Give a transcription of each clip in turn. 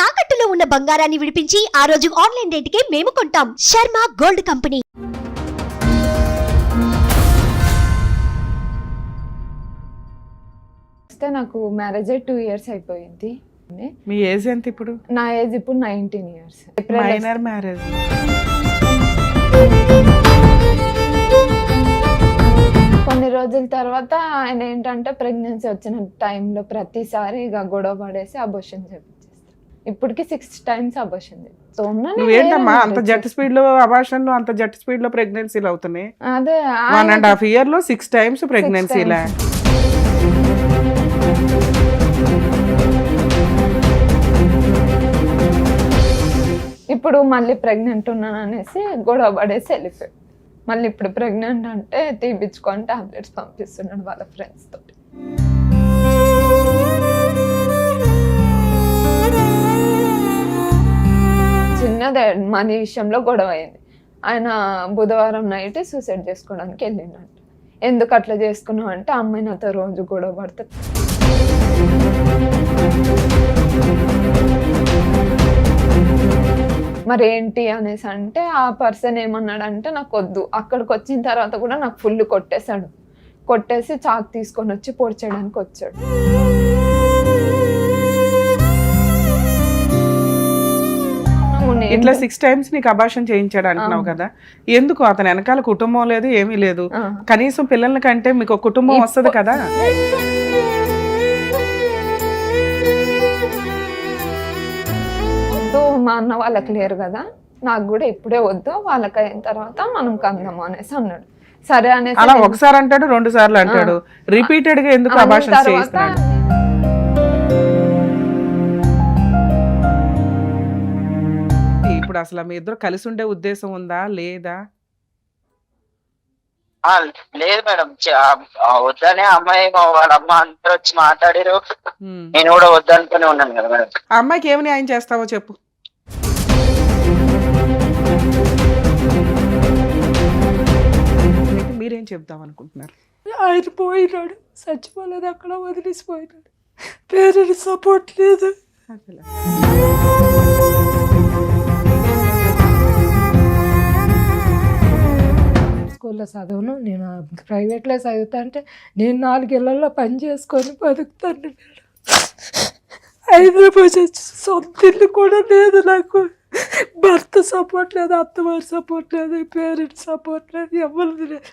తాకట్టులో ఉన్న బంగారాన్ని విడిపించి ఆ రోజు ఆన్లైన్ రేటుకే మేము కొంటాం. Sharma gold company. నాకు మ్యారేజ్ 2 years అయిపోయింది. మీ ఏజ్ ఎంత ఇప్పుడు? నా ఏజ్ ఇప్పుడు 19 years. Minor marriage. కొన్ని రోజుల తర్వాత ఆయన ఏంటంటే ప్రెగ్నెన్సీ వచ్చిన టైంలో ప్రతిసారి ఇక గొడవ పడేసి అబోషన్ చేపించేస్తాను. ఇప్పటికి 6 times అబోషన్. నువ్వేంటమ్మా అంత జట్ స్పీడ్ లో అబార్షన్, అంత జట్ స్పీడ్ లో ప్రెగ్నెన్సీలు అవుతున్నాయి? అదే 1.5 year లో 6 times ప్రెగ్నెన్సీలా? ఇప్పుడు మళ్ళీ ప్రెగ్నెంట్ ఉన్నాను అనేసి గొడవ పడేసి వెళ్ళిపోయాడు. మళ్ళీ ఇప్పుడు ప్రెగ్నెంట్ అంటే తీపించుకొని టాబ్లెట్స్ పంపిస్తున్నాడు వాళ్ళ ఫ్రెండ్స్ తోటి. చిన్నదే మనీ విషయంలో గొడవ అయింది. ఆయన బుధవారం నైట్ సూసైడ్ చేసుకోవడానికి వెళ్ళిండంట. ఎందుకు అట్లా చేసుకున్నావు అంటే అమ్మాయి నాతో రోజు గొడవ పడుతుంది. మరి ఏంటి అనేసి అంటే ఆ పర్సన్ ఏమన్నాడంటే నాకు వద్దు. అక్కడికి వచ్చిన తర్వాత కూడా నాకు ఫుల్ కొట్టేశాడు. కొట్టేసి చాకు తీసుకొని వచ్చి పొడి చేయడానికి వచ్చాడు. ఇట్లా 6 times నీకు అబార్షన్ చేయించాడు అంటున్నావు కదా, ఎందుకు? అతని వెనకాల కుటుంబం లేదు, ఏమీ లేదు. కనీసం పిల్లల కంటే మీకు కుటుంబం వస్తుంది కదా. మా అన్న వాళ్ళకి లేరు కదా, నాకు కూడా ఇప్పుడే వద్దు, వాళ్ళకి అయిన తర్వాత మనం కందాము అనేసి అన్నాడు. సరే అనేసి అలా ఒకసారి అంటాడు, 2 సార్లు అంటాడు, రిపీటెడ్ గా ఎందుకు అబార్షన్ చేయిస్తున్నాడు? ఇప్పుడు అసలు మీ ఇద్దరు కలిసి ఉండే ఉద్దేశం ఉందా లేదా? లేదు మేడం, వద్దనే అమ్మాయి వాళ్ళ అమ్మ అందరూ వచ్చి మాట్లాడారు. నేను కూడా వద్దనుకునే ఉన్నాను కదా మేడం. ఆ అమ్మాయికి ఏమి న్యాయం చేస్తావో చెప్పు. మీరేం చెప్దాం అనుకుంటున్నారు? ఆయన పోయినాడు, చచ్చిపోలేదు, అక్కడ వదిలేసిపోయినాడు. పేరెంట్స్ సపోర్ట్ లేదు. స్కూల్లో చదవను, నేను ప్రైవేట్లో చదువుతా అంటే నేను 4 ఇళ్లలో పని చేసుకొని బతుకుతాను. హైదరాబాద్ వచ్చి సొంత ఇల్లు కూడా లేదు నాకు. భర్త సపోర్ట్ లేదు, అత్తవారి సపోర్ట్ లేదు, పేరెంట్స్ సపోర్ట్ లేదు, ఎవరిది లేదు.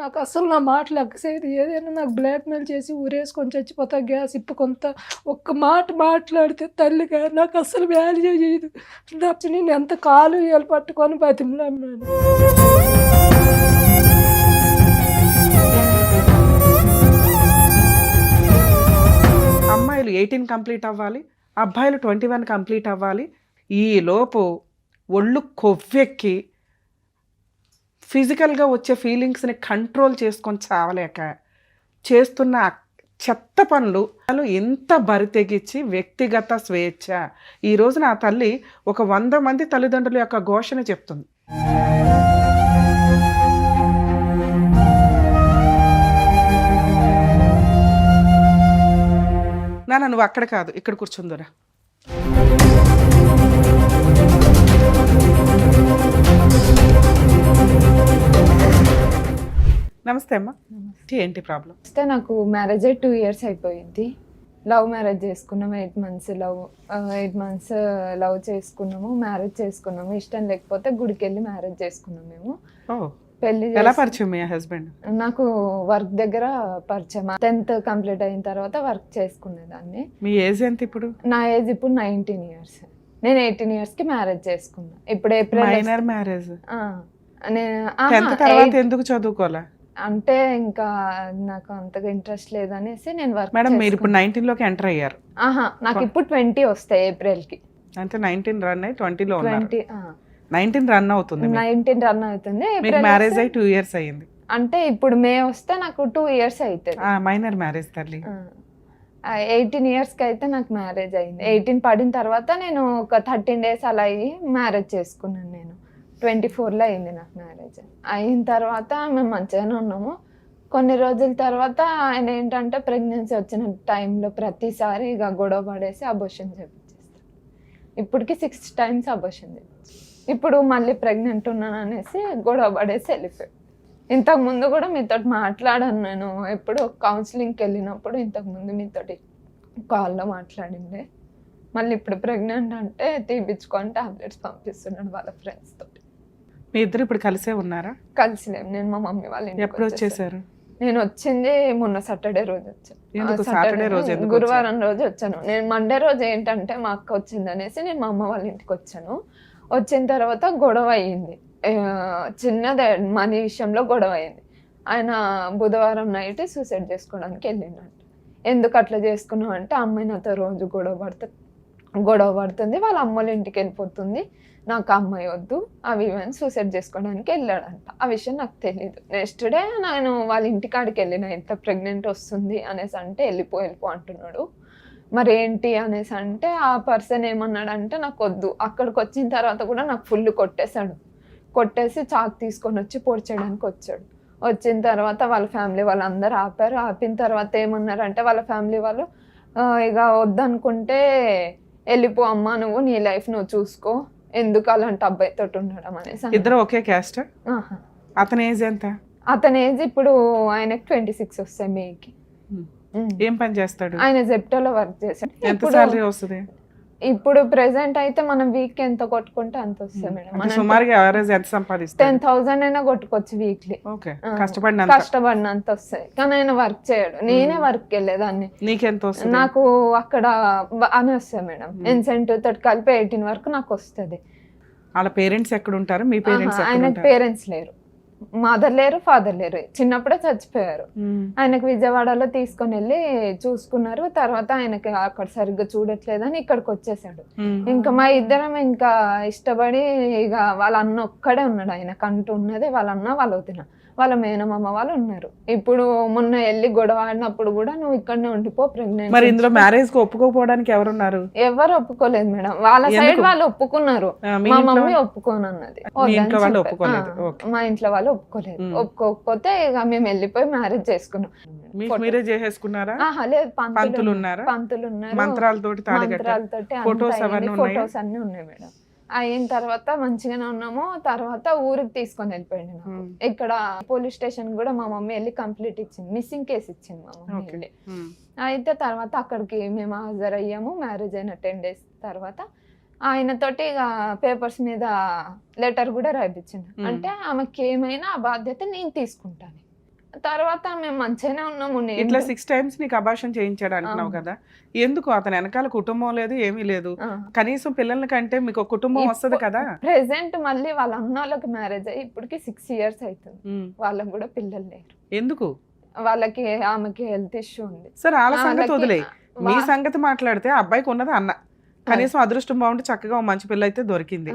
నాకు అసలు నా మాటలు ఎక్కసేది. ఏదైనా నాకు బ్లాక్మెయిల్ చేసి ఊరేసుకొని చచ్చిపోతా, గ్యాస్ ఇప్పుకొంత ఒక్క మాట మాట్లాడితే తల్లిగా నాకు అసలు వాల్యూ చేయదు. నేను ఎంత కాలు ఏలు పట్టుకొని బతిమలాన్నాను. అమ్మాయిలు 18 కంప్లీట్ అవ్వాలి, అబ్బాయిలు 21 కంప్లీట్ అవ్వాలి. ఈ లోపు ఒళ్ళు కొవ్వెక్కి ఫిజికల్గా వచ్చే ఫీలింగ్స్ని కంట్రోల్ చేసుకొని చావలేక చేస్తున్న చెత్త పనులు ఎంత బరితెగించి వ్యక్తిగత స్వేచ్ఛ. ఈ రోజున ఆ తల్లి ఒక 100 మంది తల్లిదండ్రుల యొక్క ఘోషణ చెప్తుంది. నాన్న నువ్వు అక్కడ కాదు, ఇక్కడ కూర్చుందురా. నమస్తే అమ్మా. ఏంటి ప్రాబ్లం? నాకు మ్యారేజ్ 2 years అయిపోయింది. లవ్ మ్యారేజ్ చేసుకున్నాము. 8 months లవ్ చేసుకున్నాము, మ్యారేజ్ చేసుకున్నాము. ఇష్టం లేకపోతే గుడికి వెళ్ళి మ్యారేజ్ చేసుకున్నాం మేము. పెళ్లి ఎలా పరిచయం మీ హస్బెండ్? నాకు వర్క్ దగ్గర పరిచయం. 10th కంప్లీట్ అయిన తర్వాత వర్క్ చేసుకునేదాన్ని. మీ ఏజ్ ఎంత ఇప్పుడు? నా ఏజ్ ఇప్పుడు 19 years. నేను 18 years కి మ్యారేజ్ చేసుకున్నా. ఇప్పుడు ఏప్రిల్. Minor marriage. నేను తర్వాత ఎందుకు చదువుకోలే అంటే ఇంకా నాకు అంతగా ఇంట్రెస్ట్ లేదనేసి నేను వర్క్. మేడం మీరు ఇప్పుడు 19 లోకి ఎంటర్ అయ్యారు. నాకు ఇప్పుడు 20 వస్తాయి ఏప్రిల్ కి. అంటే 19 రన్ అయ్యి 20 లో ఉన్నారు. 19 రన్ అవుతుంది. 19 రన్ అవుతుంది. మ్యారేజ్ అయ్యి 2 years అయ్యింది. అంటే ఇప్పుడు మే వస్తే నాకు 2 years అవుతుంది. మైనర్ మ్యారేజ్ తల్లి. 18 years కి అయితే నాకు మ్యారేజ్ అయింది. 18 పడిన తర్వాత నేను ఒక 13 days అలా అయ్యి మ్యారేజ్ చేసుకున్నాను. నేను 24లో అయింది నాకు మ్యారేజ్. అయిన తర్వాత మేము మంచిగానే ఉన్నాము. కొన్ని రోజుల తర్వాత ఆయన ఏంటంటే ప్రెగ్నెన్సీ వచ్చిన టైంలో ప్రతిసారి ఇక గొడవ పడేసి అబోషన్ చేపించేస్తాడు. ఇప్పటికి 6 times అబోషన్ చేపించి ఇప్పుడు మళ్ళీ ప్రెగ్నెంట్ ఉన్నాను అనేసి గొడవ పడేసి వెళ్ళిపోయాడు. ఇంతకుముందు కూడా మీతో మాట్లాడాను నేను, ఎప్పుడు కౌన్సిలింగ్కి వెళ్ళినప్పుడు ఇంతకుముందు మీతోటి కాల్లో మాట్లాడిండే. మళ్ళీ ఇప్పుడు ప్రెగ్నెంట్ అంటే తీపించుకొని టాబ్లెట్స్ పంపిస్తున్నాడు వాళ్ళ ఫ్రెండ్స్ తోటి. మీ ఇద్దరు ఇప్పుడు కలిసే ఉన్నారా? కలిసిలేం. నేను మా మమ్మీ వాళ్ళ ఇంటికి ఎప్పుడు వచ్చేసాను. వచ్చేసారు? నేను వచ్చింది మొన్న సాటర్డే రోజు వచ్చాను. ఎందుకు ఆ సాటర్డే రోజు ఎందుకు గురువారం రోజు వచ్చాను. నేను మండే రోజు ఏంటంటే మా అక్క వచ్చింది అనేసి నేను మా అమ్మ వాళ్ళ ఇంటికి వచ్చాను. వచ్చిన తర్వాత గొడవ అయ్యింది, చిన్నదే మనీ విషయంలో గొడవ అయింది. ఆయన బుధవారం నైట్ సూసైడ్ చేసుకోవడానికి వెళ్ళిండంట. ఎందుకు అట్లా చేసుకున్నావు అంటే అమ్మాయి నాతో రోజు గొడవ పడుతుంది, వాళ్ళ అమ్మల ఇంటికి వెళ్ళిపోతుంది, నాకు అమ్మాయి వద్దు, అవి ఇవన్నీ సూసైడ్ చేసుకోవడానికి వెళ్ళాడంట. ఆ విషయం నాకు తెలియదు. నెక్స్ట్ డే నేను వాళ్ళ ఇంటికాడికి వెళ్ళిన, ఎంత ప్రెగ్నెంట్ వస్తుంది అనేసి అంటే వెళ్ళిపో అంటున్నాడు. మరి ఏంటి అనేసి అంటే ఆ పర్సన్ ఏమన్నాడంటే నాకు వద్దు. అక్కడికి వచ్చిన తర్వాత కూడా నాకు ఫుల్ కొట్టేశాడు. కొట్టేసి చాకు తీసుకొని వచ్చి పొడి చేయడానికి వచ్చాడు. వచ్చిన తర్వాత వాళ్ళ ఫ్యామిలీ వాళ్ళందరూ ఆపారు. ఆపిన తర్వాత ఏమన్నారంటే వాళ్ళ ఫ్యామిలీ వాళ్ళు ఇక వద్దనుకుంటే వెళ్ళిపో అమ్మా, నువ్వు నీ లైఫ్ నువ్వు చూసుకో, ఎందుకు అలాంటి అబ్బాయితో ఉండడం అనేసి. ఇద్దరు ఒకే క్యాస్ట్? అతని ఏజ్ ఎంత? అతని ఏజ్ ఇప్పుడు ఆయనకి 26 వస్తాయి మేకి. ఏం పని చేస్తాడు? ఆయన జెప్టోలో వర్క్ చేశాడు. ఎంత సాలరీ వస్తుంది ఇప్పుడు ప్రెసెంట్ అయితే మనం వీక్ ఎంత కొట్టుకుంటే అంత వస్తుంది మేడం. సుమారుగా ఎవరేజ్ ఎంత సంపాదిస్తారు? 10,000 అయినా కొట్టుకోవచ్చు వీక్లీ. కష్టపడినంత వస్తాయి. కానీ ఆయన వర్క్ చేయడు, నేనే వర్క్ వెళ్ళేదాన్ని. నీకెంత వస్తుంది? నాకు అక్కడ అని వస్తాయి మేడం, ఇన్సెంటివ్ తోటి కలిపి 18 వరకు నాకు వస్తుంది. వాళ్ళ పేరెంట్స్ ఎక్కడ ఉంటారు? మీ పేరెంట్స్? ఆయనకు పేరెంట్స్ లేరు, మదర్ లేరు, ఫాదర్ లేరు, చిన్నప్పుడే చచ్చిపోయారు. ఆయనకు విజయవాడలో తీసుకొని వెళ్ళి చూసుకున్నారు. తర్వాత ఆయనకి అక్కడ సరిగ్గా చూడట్లేదని ఇక్కడికి వచ్చేసాడు. ఇంకా మా ఇద్దరం ఇంకా ఇష్టపడి ఇక వాళ్ళ అన్న ఒక్కడే ఉన్నాడు. ఆయనకు అంటూ ఉన్నది వాళ్ళ అన్న, వాళ్ళ వదిన, వాళ్ళ మేనమామ వాళ్ళు ఉన్నారు. ఇప్పుడు మొన్న వెళ్ళి గొడవ ఆడినప్పుడు కూడా నువ్వు ఇక్కడనే ఉండిపో ప్రెగ్నెంట్. మరి ఇందులో మ్యారేజ్ కు ఒప్పుకోపోవడానికి ఎవరున్నారు? ఎవరు ఒప్పుకోలేదు మేడం. వాళ్ళ సైడ్ వాళ్ళు ఒప్పుకున్నారు, మా మమ్మీ ఒప్పుకోనన్నది. మా ఇంట్లో వాళ్ళు ఒప్పుకోలేదు. ఒప్పుకోకపోతే ఇక మేము వెళ్ళిపోయి మ్యారేజ్ చేసుకున్నాం. మీరే చేసేసుకున్నారా? లేదు, పంతులు ఉన్నారు, మంత్రాలతోటి ఫొటోస్ అన్ని ఉన్నాయి మేడం. అయిన తర్వాత మంచిగానే ఉన్నాము. తర్వాత ఊరికి తీసుకొని వెళ్ళిపోయింది నాకు. ఇక్కడ పోలీస్ స్టేషన్ కూడా మా మమ్మీ వెళ్ళి కంప్లీట్ ఇచ్చింది, మిస్సింగ్ కేసు ఇచ్చింది మా మమ్మీ వెళ్ళి. అయితే తర్వాత అక్కడికి మేము హాజరయ్యాము. మ్యారేజ్ అయిన 10 days తర్వాత ఆయనతోటి ఇక పేపర్స్ మీద లెటర్ కూడా రాయించింది. అంటే ఆమెకి ఏమైనా ఆ బాధ్యత నేను తీసుకుంటాను. తర్వాత మేము మంచిగానే ఉన్నాము. ఇట్లా 6 times నీకు అబార్షన్ చేయించాడు అంటున్నావు కదా, ఎందుకు? అతని వెనకాల కుటుంబం లేదు, ఏమీ లేదు, కనీసం పిల్లల కంటే మీకు కుటుంబం వస్తుంది కదా. ప్రెసెంట్ మళ్ళీ వాళ్ళ అన్న వాళ్ళకి మ్యారేజ్ అయ్యి ఇప్పటికి 6 years అవుతుంది. వాళ్ళకి కూడా పిల్లలు లేరు. ఎందుకు? వాళ్ళకి ఆమెకి హెల్త్ ఇష్యూ ఉంది. సరే వాళ్ళ సంగతి వదిలే, మీ సంగతి మాట్లాడితే అబ్బాయికి ఉన్నది అన్న, కనీసం అదృష్టం బాగుంటే చక్కగా మంచి పిల్ల అయితే దొరికింది,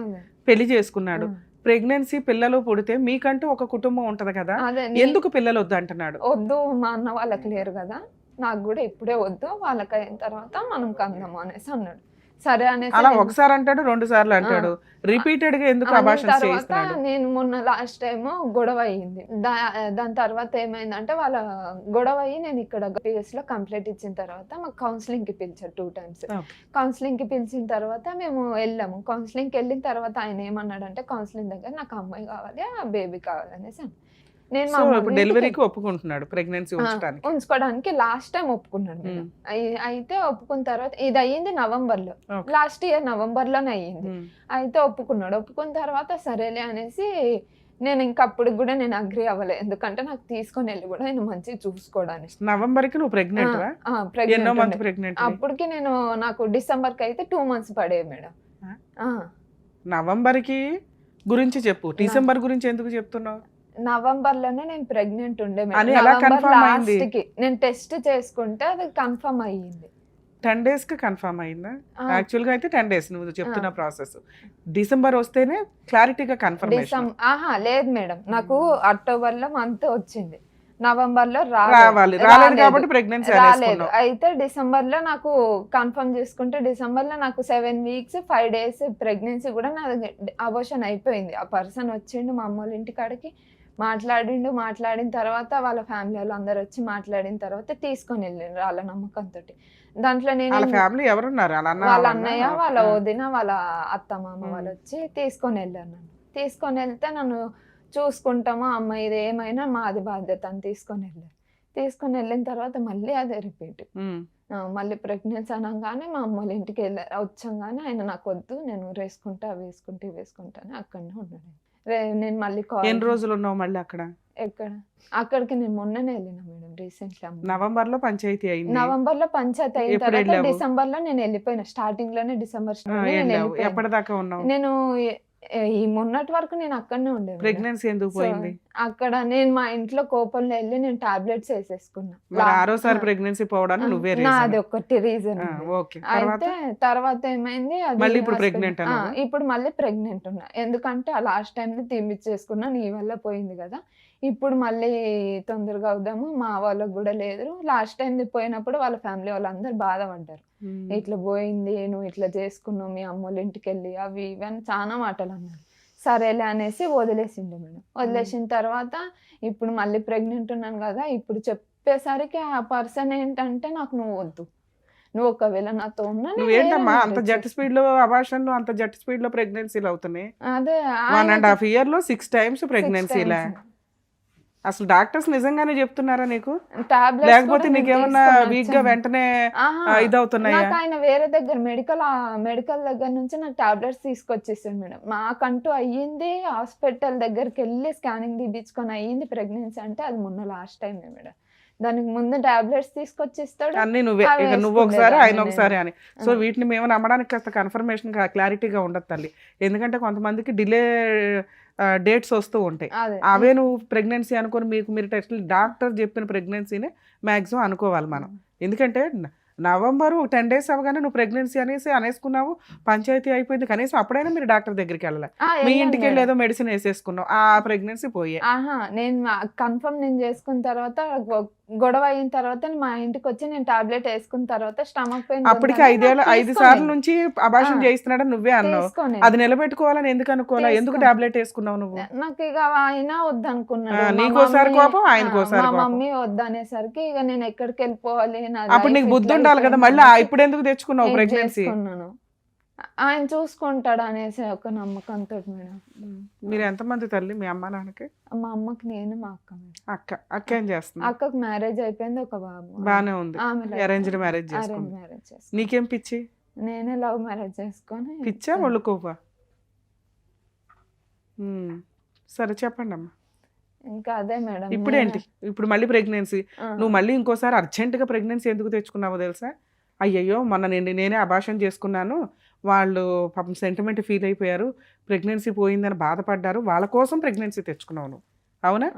పెళ్లి చేసుకున్నాడు. ప్రెగ్నెన్సీ పిల్లలు పుడితే మీకంటూ ఒక కుటుంబం ఉంటది కదా, ఎందుకు పిల్లలు వద్దు అంటున్నాడు? వద్దు, మా అన్న వాళ్ళకి లేరు కదా, నాకు కూడా ఇప్పుడే వద్దు, వాళ్ళకి అయిన తర్వాత మనం కందాము అనేసి అన్నాడు. సరే అనేసి అలా ఒకసారి అంటాడు, 2 సార్లు అంటాడు, రిపీటెడ్ గా ఎందుకు అబార్షన్ చేయిస్తున్నాడు? నేను మొన్న లాస్ట్ టైం గొడవ అయ్యింది. దాని తర్వాత ఏమైందంటే వాళ్ళ గొడవ అయ్యి నేను ఇక్కడ PS లో కంప్లైంట్ ఇచ్చిన తర్వాత మాకు కౌన్సిలింగ్ కి పిలిచారు 2 times. కౌన్సిలింగ్ కి పిలిచిన తర్వాత మేము వెళ్ళాము. కౌన్సిలింగ్ కి వెళ్ళిన తర్వాత ఆయన ఏమన్నాడంటే కౌన్సిలింగ్ దగ్గర నాకు అమ్మాయి కావాలి, ఆ బేబీ కావాలి అనేసి. నేను డెలివరీకి ఒప్పుకుంటున్నాడు, ప్రెగ్నెన్సీ ఉంచుకోవడానికి లాస్ట్ టైం ఒప్పుకున్నాడు. అయితే ఒప్పుకున్న తర్వాత ఇది అయ్యింది November లో, లాస్ట్ ఇయర్ November లోనే అయ్యింది. అయితే ఒప్పుకున్నాడు. ఒప్పుకున్న తర్వాత సరేలే అనేసి నేను ఇంకప్పుడు కూడా నేను అగ్రి అవ్వలేదు, ఎందుకంటే నాకు తీసుకొని వెళ్ళి కూడా నేను మంచిగా చూసుకోవడానికి. నవంబర్ కి నువ్వు ప్రెగ్నెంట్? అప్పటికి నాకు డిసెంబర్ కి అయితే 2 months పడేవి మేడం. నవంబర్ కి గురించి చెప్పు, డిసెంబర్ గురించి ఎందుకు చెప్తున్నావు? నవంబర్ లోనే నేను ప్రెగ్నెంట్ ఉండే మేడం. నేను టెస్ట్ చేసుకుంటే అది కన్ఫర్మ్ అయ్యింది. 10 days కి కన్ఫర్మ్ అయిందా? యాక్చువల్ గా అయితే 10 days నువ్వు చెప్తున్న ప్రాసెస్. డిసెంబర్ వస్తేనే క్లారిటీగా కన్ఫర్మేషన్. లేదు మేడం, నాకు అక్టోబర్ లో మంత్ వచ్చింది, నవంబర్ లో రాలేదు కాబట్టి ప్రెగ్నెన్సీ రాలేదు. అయితే డిసెంబర్ లో నాకు కన్ఫర్మ్ చేసుకుంటే డిసెంబర్ లో నాకు 7 weeks 5 days ప్రెగ్నెన్సీ కూడా నా అబోర్షన్ అయిపోయింది. ఆ పర్సన్ వచ్చిండు మా అమ్మ వాళ్ళ ఇంటి కాడికి, మాట్లాడిన తర్వాత వాళ్ళ ఫ్యామిలీ వాళ్ళు అందరు వచ్చి మాట్లాడిన తర్వాత తీసుకొని వెళ్ళిండ్రు వాళ్ళ నమ్మకంతో. దాంట్లో నేను వాళ్ళ ఫ్యామిలీ ఎవరున్నారు? వాళ్ళ అన్న వాళ్ళ వాళ్ళ అన్నయ్య వాళ్ళ ఆ. వదిన వాళ్ళ అత్త మామ వాళ్ళు వచ్చి తీసుకొని వెళ్ళారు నన్ను. తీసుకొని వెళ్తే నన్ను చూసుకుంటామా అమ్మ ఇది ఏమైనా మాది బాధ్యత అని తీసుకొని వెళ్ళారు. తీసుకొని వెళ్ళిన తర్వాత మళ్ళీ అదే రిపీట్. ఉమ్. మళ్ళీ ప్రెగ్నెన్సీ అనగానే మా అమ్మ వాళ్ళ ఇంటికి వచ్చంగానే ఆయన నాకు వద్దు నేను వేసుకుంటా వేసుకుంటా అని అక్కడనే ఉన్నాడు. నేను మళ్ళీ ఎన్ని రోజులు ఉన్నావు మళ్ళీ అక్కడ? ఎక్కడ అక్కడికి నేను మొన్ననే వెళ్ళిన మేడం, రీసెంట్లీ. నవంబర్ లో పంచాయతీ అయింది. నవంబర్ లో పంచాయతీ అయిన ఎప్పుడు తర్వాత వెళ్ళావు? డిసెంబర్ లో నేను వెళ్ళిపోయిన. స్టార్టింగ్ లోనే డిసెంబర్ ఆ, వెళ్ళావు. ఎప్పటిదాకా ఉన్నావు? నేను ఈ మొన్నటి వరకు నేను అక్కడనే ఉండే మేడం. ప్రెగ్నెన్సీ ఎందుకు సో, పోయింది? అక్కడ నేను మా ఇంట్లో కోపంలో వెళ్ళి నేను టాబ్లెట్స్ వేసేసుకున్నా. మరి ఆరోసారి ప్రెగ్నెన్సీ పోవడానికి నువ్వే నాది ఒకటి రీజన్. ఓకే. తర్వాత అయితే తర్వాత ఏమైంది, అది మళ్ళీ ఇప్పుడు hospital- pregnant ఆ, అన్నావా? ఇప్పుడు మళ్ళీ ప్రెగ్నెంట్ ఉన్నా. ఎందుకంటే ఆ లాస్ట్ టైం తీపిచ్చేసుకున్నా, నీ వల్ల పోయింది కదా, ఇప్పుడు మళ్ళీ తొందరగా అవుదాము, మా వాళ్ళకి కూడా లేదు. లాస్ట్ టైం పోయినప్పుడు వాళ్ళ ఫ్యామిలీ వాళ్ళందరూ బాధపడ్డారు. ఉమ్. ఇట్లా పోయింది, నువ్వు ఇట్లా చేసుకున్నావు మీ అమ్మోళ్ళ ఇంటికి వెళ్ళి, అవి ఇవి అని చాలా మాటలు అన్నారు. సరేలే అనేసి వదిలేసిండు మేడం. వదిలేసిన తర్వాత ఇప్పుడు మళ్ళీ ప్రెగ్నెంట్ ఉన్నాను కదా, ఇప్పుడు చెప్పేసరికి ఆ పర్సన్ ఏంటంటే నాకు నువ్వు వద్దు, నువ్వు ఒకవేళ నాతో ఉన్నా నేను నువ్వేంటమ్మా వేరే అంత marriage జట్ స్పీడ్ లో అబార్షన్లు అంత జట్ స్పీడ్ లో ప్రెగ్నెన్సీలు అవుతున్నాయి? అదే 1.5 year లో 6 times ప్రెగ్నెన్సీలే. అసలు డాక్టర్స్ నిజంగానే చెప్తున్నారా నీకు? టాబ్లెట్స్ లేకపోతే నీకేమన్నా వీక్ గా వెంటనే ఇదవుతున్నాయా? నాకు ఆయన వేరే దగ్గర మెడికల్ దగ్గర నుంచి నాకు టాబ్లెట్స్ తీసుకొచ్చేసాడు మేడం. మాకంటూ అయ్యింది హాస్పిటల్ దగ్గరికి వెళ్ళి స్కానింగ్ తీపించుకొని అయ్యింది ప్రెగ్నెన్సీ అంటే అది మొన్న లాస్ట్ టైం మేడం. దానికి ముందు టాబ్లెట్స్ తీసుకొచ్చిస్తాడు. అన్ని నువ్వే, అవి ఇక నువ్వు ఒకసారి ఆయన వేసుకునేదాన్ని ఒకసారి అని. సో ఆ. వీటిని మేము నమ్మడానికి కాస్త కన్ఫర్మేషన్ క్లారిటీగా ఉండదు తల్లి. ఎందుకంటే కొంతమందికి డిలే డేట్స్ వస్తూ ఉంటాయి. అదే అవే నువ్వు ప్రెగ్నెన్సీ అనుకొని మీరు టెస్ట్ డాక్టర్ చెప్పిన ప్రెగ్నెన్సీనే మ్యాక్సిమం అనుకోవాలి మనం. ఎందుకంటే నవంబరు 10 days అవగానే నువ్వు ప్రెగ్నెన్సీ అనేసుకున్నావు, పంచాయతీ అయిపోయింది, కనీసం అప్పుడైనా మీరు డాక్టర్ దగ్గరికి వెళ్ళాలి. మీ వెళ్ళాను ఇంటికి వెళ్ళి మేడం. ఏదో మెడిసిన్ వేసేసుకున్నావు, ఆ ప్రెగ్నెన్సీ పోయే. నేను కన్ఫర్మ్ నేను చేసుకున్న తర్వాత గొడవ అయిన తర్వాత మా ఇంటికి వచ్చి నేను టాబ్లెట్ వేసుకున్న తర్వాత స్టమక్ పెయిన్ అప్పటికి 5 సార్లు నుంచి అబార్షన్ చేయిస్తున్నాడని నువ్వే అన్నావు. అది నిలబెట్టుకోవాలని ఎందుకు అనుకోవాలా? ఎందుకు టాబ్లెట్ వేసుకున్నావు నువ్వు? నాకు ఇక ఆయన వద్దనుకున్నాడు. నీకోసారి కోపం, ఆయనకోసారి మా కోపం. మమ్మీ వద్దనేసరికి ఇక నేను ఎక్కడికి వెళ్ళిపోవాలి, అప్పుడు నీకు బుద్ధి ఉండాలి కదా, మళ్ళీ ఇప్పుడు ఎందుకు తెచ్చుకున్నావు ప్రెగ్నెన్సీ? ఆయన చూసుకుంటాడు అనేసి ఒక నమ్మకంతో మేడం. మీరు ఎంతమంది తల్లి మీ అమ్మ నాన్నకి? మా అమ్మకి నేను, మా అక్క మేడం. అక్క ఏం చేస్తుంది? అక్కకు మ్యారేజ్ అయిపోయింది, ఒక బాబు. బానే ఉంది. ఆమె అరేంజ్డ్ మ్యారేజ్ అరేంజ్ చేసుకుంది. మ్యారేజ్ చేసుకుని నీకేం పిచ్చి? నేనే లవ్ మ్యారేజ్ చేసుకొని పిచ్చా ఒళ్ళు కోపా? సరే చెప్పండి అమ్మా. ఇంకా అదే మేడం. ఇప్పుడు ఏంటి? ఇప్పుడు మళ్ళీ ప్రెగ్నెన్సీ. నువ్వు మళ్ళీ ఇంకోసారి అర్జెంటుగా ప్రెగ్నెన్సీ ఎందుకు తెచ్చుకున్నావో తెలుసా? అయ్యయ్యో మొన్న నేనే అబార్షన్ చేసుకున్నాను, వాళ్ళు పాపం సెంటిమెంట్ ఫీల్ అయిపోయారు, ప్రెగ్నెన్సీ పోయిందని బాధపడ్డారు, వాళ్ళ కోసం ప్రెగ్నెన్సీ తెచ్చుకున్నావు నువ్వు, అవునా?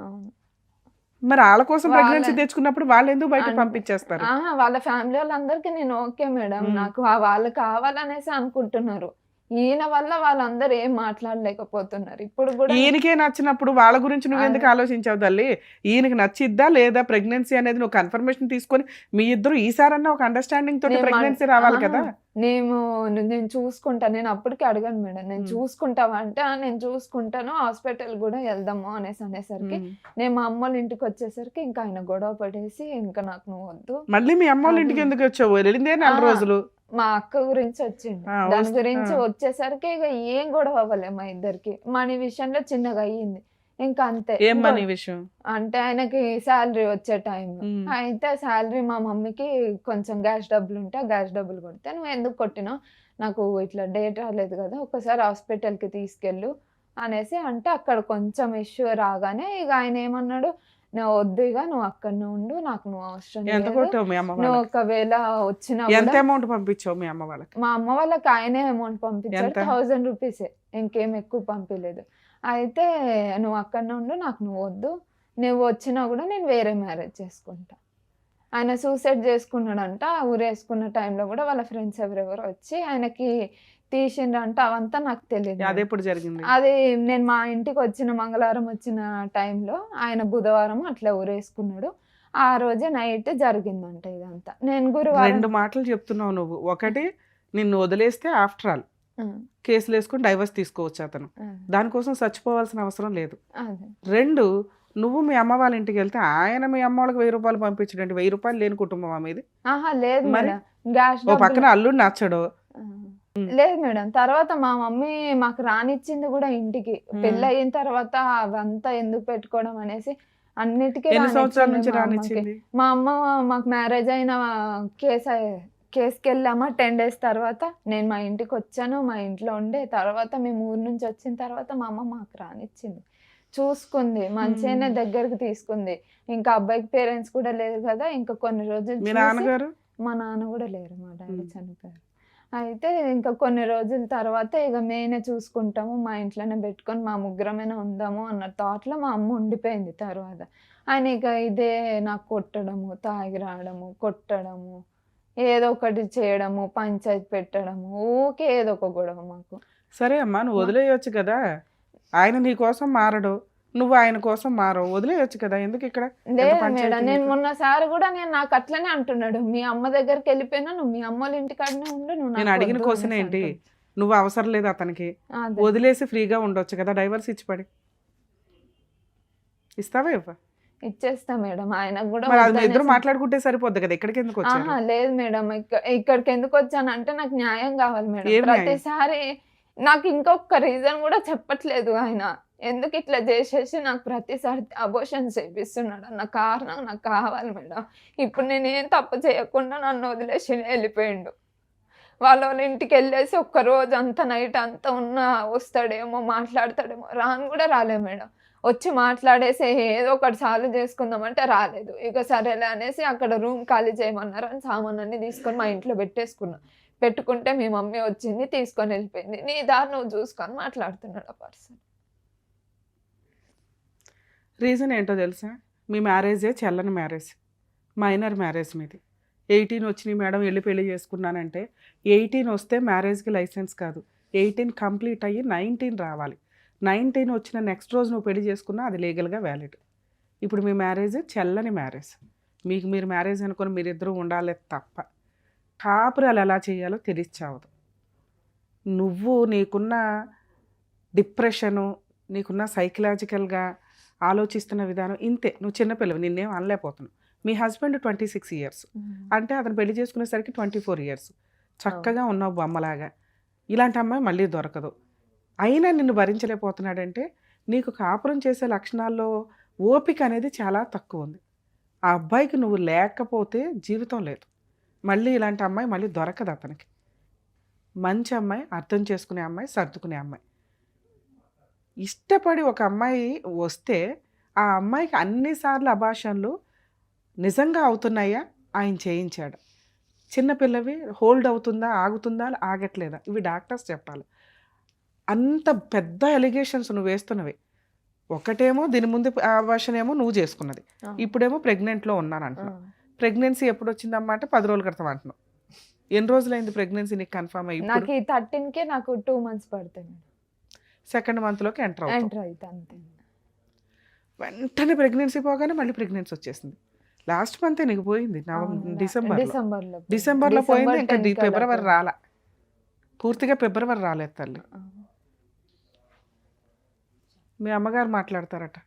మరి వాళ్ళ కోసం ప్రెగ్నెన్సీ తెచ్చుకున్నప్పుడు వాళ్ళు ఎందుకు బయట పంపించేస్తారు? వాళ్ళ ఫ్యామిలీ వాళ్ళందరికీ నేను ఓకే మేడం, నాకు వాళ్ళు కావాలనేసి అనుకుంటున్నారు. ఈయన వల్ల వాళ్ళందరూ ఏం మాట్లాడలేకపోతున్నారు. ఇప్పుడు కూడా ఈయనకే నచ్చినప్పుడు వాళ్ళ గురించి నువ్వు ఎందుకు ఆలోచించావు తల్లి? ఈయనకి నచ్చిద్దా లేదా ప్రెగ్నెన్సీ అనేది నువ్వు కన్ఫర్మేషన్ తీసుకొని మీ ఇద్దరు ఈసారన్నా ఒక అండర్స్టాండింగ్ తోటి ప్రెగ్నెన్సీ రావాలి కదా. నేను చూసుకుంటా, నేను అప్పటికి అడగాను మేడం, నేను చూసుకుంటావా అంటే నేను చూసుకుంటాను, హాస్పిటల్ కూడా వెళ్దాము అనేసరికి నేను మా అమ్మ వాళ్ళ ఇంటికి వచ్చేసరికి ఇంకా ఆయన గొడవ పడేసి ఇంకా నాకు నువ్వు వద్దు. మళ్ళీ మీ అమ్మ వాళ్ళ ఇంటికి ఎందుకు వచ్చావు? వెళ్ళిందే 4 రోజులు. మా అక్క గురించి వచ్చింది, దాని గురించి వచ్చేసరికి ఇక ఏం గొడవ అవ్వలే మా ఇద్దరికి. మనీ విషయంలో చిన్నగా అయ్యింది, ఇంకా అంతే. ఏం మనీ విషయం అంటే ఆయనకి శాలరీ వచ్చే టైంలో అయితే శాలరీ మా మమ్మీకి కొంచెం గ్యాస్ డబ్బులు ఉంటే గ్యాస్ డబ్బులు కొడితే నువ్వు ఎందుకు కొట్టినావు, నాకు ఇట్లా డేట్ రాలేదు కదా, ఒకసారి హాస్పిటల్కి తీసుకెళ్ళు అనేసి అంటే అక్కడ కొంచెం ఇష్యూ రాగానే ఇక ఆయన ఏమన్నాడు, నువ్వు వద్దు, ఇక నువ్వు అక్కడనే ఉండు, నాకు నువ్వు అవసరం ఎంత లేదు, కొట్టావు మీ అమ్మ నువ్వు వాళ్ళకి? ఒకవేళ వచ్చినా ఎంత కూడా అమౌంట్ పంపించావు మీ అమ్మ వాళ్ళకి? మా అమ్మ వాళ్ళకి ఆయనే అమౌంట్ పంపించాడు, ఎంత? 1000 రూపీసే, ఇంకేం ఎక్కువ పంపించలేదు. అయితే నువ్వు అక్కడనే ఉండు, నాకు నువ్వు వద్దు, నువ్వు వచ్చినా కూడా నేను వేరే మ్యారేజ్ చేసుకుంటా. ఆయన సూసైడ్ చేసుకున్నాడంట. ఊరేసుకున్న టైంలో కూడా వాళ్ళ ఫ్రెండ్స్ ఎవరెవరో వచ్చి ఆయనకి తీసిండ్రంట, అవంతా నాకు తెలియదు. అది ఎప్పుడు జరిగింది? అది నేను మా ఇంటికి వచ్చిన మంగళవారం వచ్చిన టైంలో ఆయన బుధవారం అట్లా ఊరేసుకున్నాడు, ఆ రోజే నైట్ జరిగిందంట ఇదంతా. నేను గురువారం 2 మాటలు చెప్తున్నావు నువ్వు. ఒకటి, నిన్ను వదిలేస్తే ఆఫ్టర్ ఆల్ కేసులు వేసుకుని డైవర్స్ తీసుకోవచ్చు అతను. దానికోసం చచ్చిపోవాల్సిన అవసరం లేదు. అదే 2, నువ్వు మీ అమ్మ వాళ్ళ ఇంటికి వెళ్తే ఆయన మీ అమ్మ వాళ్ళకి 1000 రూపాయలు పంపించడండి. 1000 రూపాయలు లేని కుటుంబం మీది. ఆహా లేదు మరి? మేడం, గ్యాస్ ఓ పక్కన అల్లుడు నచ్చడు. లేదు మేడం. తర్వాత మా మమ్మీ మాకు రానిచ్చింది కూడా ఇంటికి. పెళ్ళి అయిన తర్వాత అవంతా ఎందుకు పెట్టుకోవడం అనేసి అన్నిటికీ ఎన్ని సంవత్సరాల నుంచి రానిచ్చింది మా అమ్మకి. రానిచ్చింది? మా అమ్మ మాకు మ్యారేజ్ అయిన కేసుకి వెళ్ళామా 10 days తర్వాత నేను మా ఇంటికి వచ్చాను. మా ఇంట్లో ఉండే తర్వాత మేము ఊరు నుంచి వచ్చిన తర్వాత మా అమ్మ మాకు రానిచ్చింది, చూసుకుంది, మంచిగానే దగ్గరకు తీసుకుంది. ఇంకా అబ్బాయికి పేరెంట్స్ కూడా లేరు కదా, ఇంకా కొన్ని రోజులు మీ చూసి- నాన్నగారు? మా నాన్న కూడా లేరు, మా డాడీ చనిపోయారు. అయితే ఇంకా కొన్ని రోజుల తర్వాత ఇక మేమే చూసుకుంటాము, మా ఇంట్లోనే పెట్టుకొని మా ముగ్గురమైనా ఉందాము అన్న థాట్లో మా అమ్మ ఉండిపోయింది. తర్వాత ఆయన ఇక ఇదే నాకు కొట్టడము, తాగి రావడము, కొట్టడము, ఏదో ఒకటి చేయడము, పంచాయతీ పెట్టడము, ఊకే ఏదో ఒక గొడవ మాకు. సరే అమ్మా, నువ్వు వదిలేయొచ్చు కదా. ఆయన నీ కోసం మారడు, నువ్వు ఆయన కోసం మారవు, వదిలేయొచ్చు కదా. ఎందుకు ఇక్కడ లేదు పంచాయతీ మేడం, నేను నీకు? మొన్నసారి కూడా నాకు అట్లనే అంటున్నాడు, మీ అమ్మ దగ్గరికి వెళ్ళిపోయినా నువ్వు మీ అమ్మ వాళ్ళ ఇంటికాడనే ఉండు, నువ్వు నేను నాకు అడిగిన వద్దు క్వశ్చన్ అనేసి ఏంటి? అంటుండు. నువ్వు అవసరం లేదు అతనికి, అదే. వదిలేసి ఫ్రీగా ఉండొచ్చు కదా. డైవర్స్ ఇచ్చి పడి ఇస్తావా ఇవ్వ? ఇచ్చేస్తా మేడం, ఆయనకు కూడా మరి అది మీ ఇద్దరు వద్దనేసి- మాట్లాడుకుంటే సరిపోద్ది కదా. ఇక్కడికి ఎందుకు వచ్చారు? ఆహా లేదు మేడం, ఇక్కడికి ఎందుకు వచ్చానంటే నాకు న్యాయం కావాలి మేడం. ఏం న్యాయం? ప్రతిసారి నాకు ఇంకొక రీజన్ కూడా చెప్పట్లేదు ఆయన, ఎందుకు ఇట్లా చేసేసి నాకు ప్రతిసారి అబోషన్ చేపిస్తున్నాడు అన్న కారణం నాకు కావాలి మేడం. ఇప్పుడు నేను ఏం తప్పు చేయకుండా నన్ను వదిలేసి వెళ్ళిపోయిండు. వాళ్ళ ఇంటికి వెళ్ళేసి ఒక్క రోజు అంతా నైట్ అంతా వస్తాడేమో, మాట్లాడతాడేమో, రాను కూడా రాలే మేడం. వచ్చి మాట్లాడేసి ఏదో ఒకటి సాల్వ్ చేసుకుందామంటే రాలేదు. ఇక సరేలే అనేసి అక్కడ రూమ్ ఖాళీ చేయమన్నారు అని సామాన్ అన్ని తీసుకొని మా ఇంట్లో పెట్టేసుకున్నా. పెట్టుకుంటే మీ మమ్మీ వచ్చింది, తీసుకొని వెళ్ళిపోయింది. నీ దారి నువ్వు చూసుకొని మాట్లాడుతున్నాడు ఆ పర్సన్. రీజన్ ఏంటో తెలుసా? మీ మ్యారేజే చెల్లని మ్యారేజ్, మైనర్ మ్యారేజ్ మీది. 18 వచ్చినాయి మేడం, వెళ్ళి పెళ్లి చేసుకున్నానంటే 18 వస్తే మ్యారేజ్కి లైసెన్స్ కాదు. 18 కంప్లీట్ అయ్యి 19 రావాలి. 19 వచ్చిన నెక్స్ట్ రోజు నువ్వు పెళ్లి చేసుకున్నా అది లీగల్గా వ్యాలిడ్. ఇప్పుడు మీ మ్యారేజ్ చెల్లని మ్యారేజ్, మీకు మీరు మ్యారేజ్ అనుకొని మీరిద్దరూ ఉండాలి తప్ప కాపురాలు ఎలా చేయాలో తెలియచావదు. నువ్వు నీకున్న డిప్రెషను, నీకున్న సైకలాజికల్గా ఆలోచిస్తున్న విధానం ఇంతే. నువ్వు చిన్నపిల్లవి, నిన్నేం అనలేకపోతున్నావు. మీ హస్బెండ్ 26 years అంటే అతను పెళ్లి చేసుకునేసరికి 24 years. చక్కగా ఉన్నావు బొమ్మలాగా. ఇలాంటి అమ్మాయి మళ్ళీ దొరకదు. అయినా నిన్ను భరించలేకపోతున్నాడంటే నీకు కాపురం చేసే లక్షణాల్లో ఓపిక అనేది చాలా తక్కువ ఉంది. ఆ అబ్బాయికి నువ్వు లేకపోతే జీవితం లేదు. మళ్ళీ ఇలాంటి అమ్మాయి మళ్ళీ దొరకదు అతనికి. మంచి అమ్మాయి, అర్థం చేసుకునే అమ్మాయి, సర్దుకునే అమ్మాయి. ఇష్టపడి ఒక అమ్మాయి వస్తే ఆ అమ్మాయికి అన్నిసార్లు అభాషణలు నిజంగా అవుతున్నాయా, ఆయన చేయించాడు. చిన్నపిల్లవి హోల్డ్ అవుతుందా, ఆగుతుందా, ఆగట్లేదా, ఇవి డాక్టర్స్ చెప్పాలి. అంత పెద్ద ఎలిగేషన్స్ నువ్వు వేస్తున్నవి. ఒకటేమో దీని ముందు అభాషణ ఏమో నువ్వు చేసుకున్నది, ఇప్పుడేమో ప్రెగ్నెంట్లో ఉన్నాను అంటున్నావు. ప్రెగ్నెన్సీ ఎప్పుడు వచ్చిందమ్మా అంటే 10 రోజుల క్రితం అంటున్నావు. ఎన్ని రోజులైంది ప్రెగ్నెన్సీ నీకు కన్ఫర్మ్ అయ్యి? నాకు ఈ 13కే నాకు 2 months పడుతుంది. సెకండ్ మంత్లోకి ఎంటర్ అవుతావు. ఎంటర్ అయితే అంతే. వెంటనే ప్రెగ్నెన్సీ పోగానే మళ్ళీ ప్రెగ్నెన్సీ వచ్చేసింది. లాస్ట్ మంతే నీకు పోయింది, డిసెంబర్లో పోయింది. ఇంకా ఫిబ్రవరి రాలా, పూర్తిగా ఫిబ్రవరి రాలేదు తల్లి. మీ అమ్మగారు మాట్లాడతారట,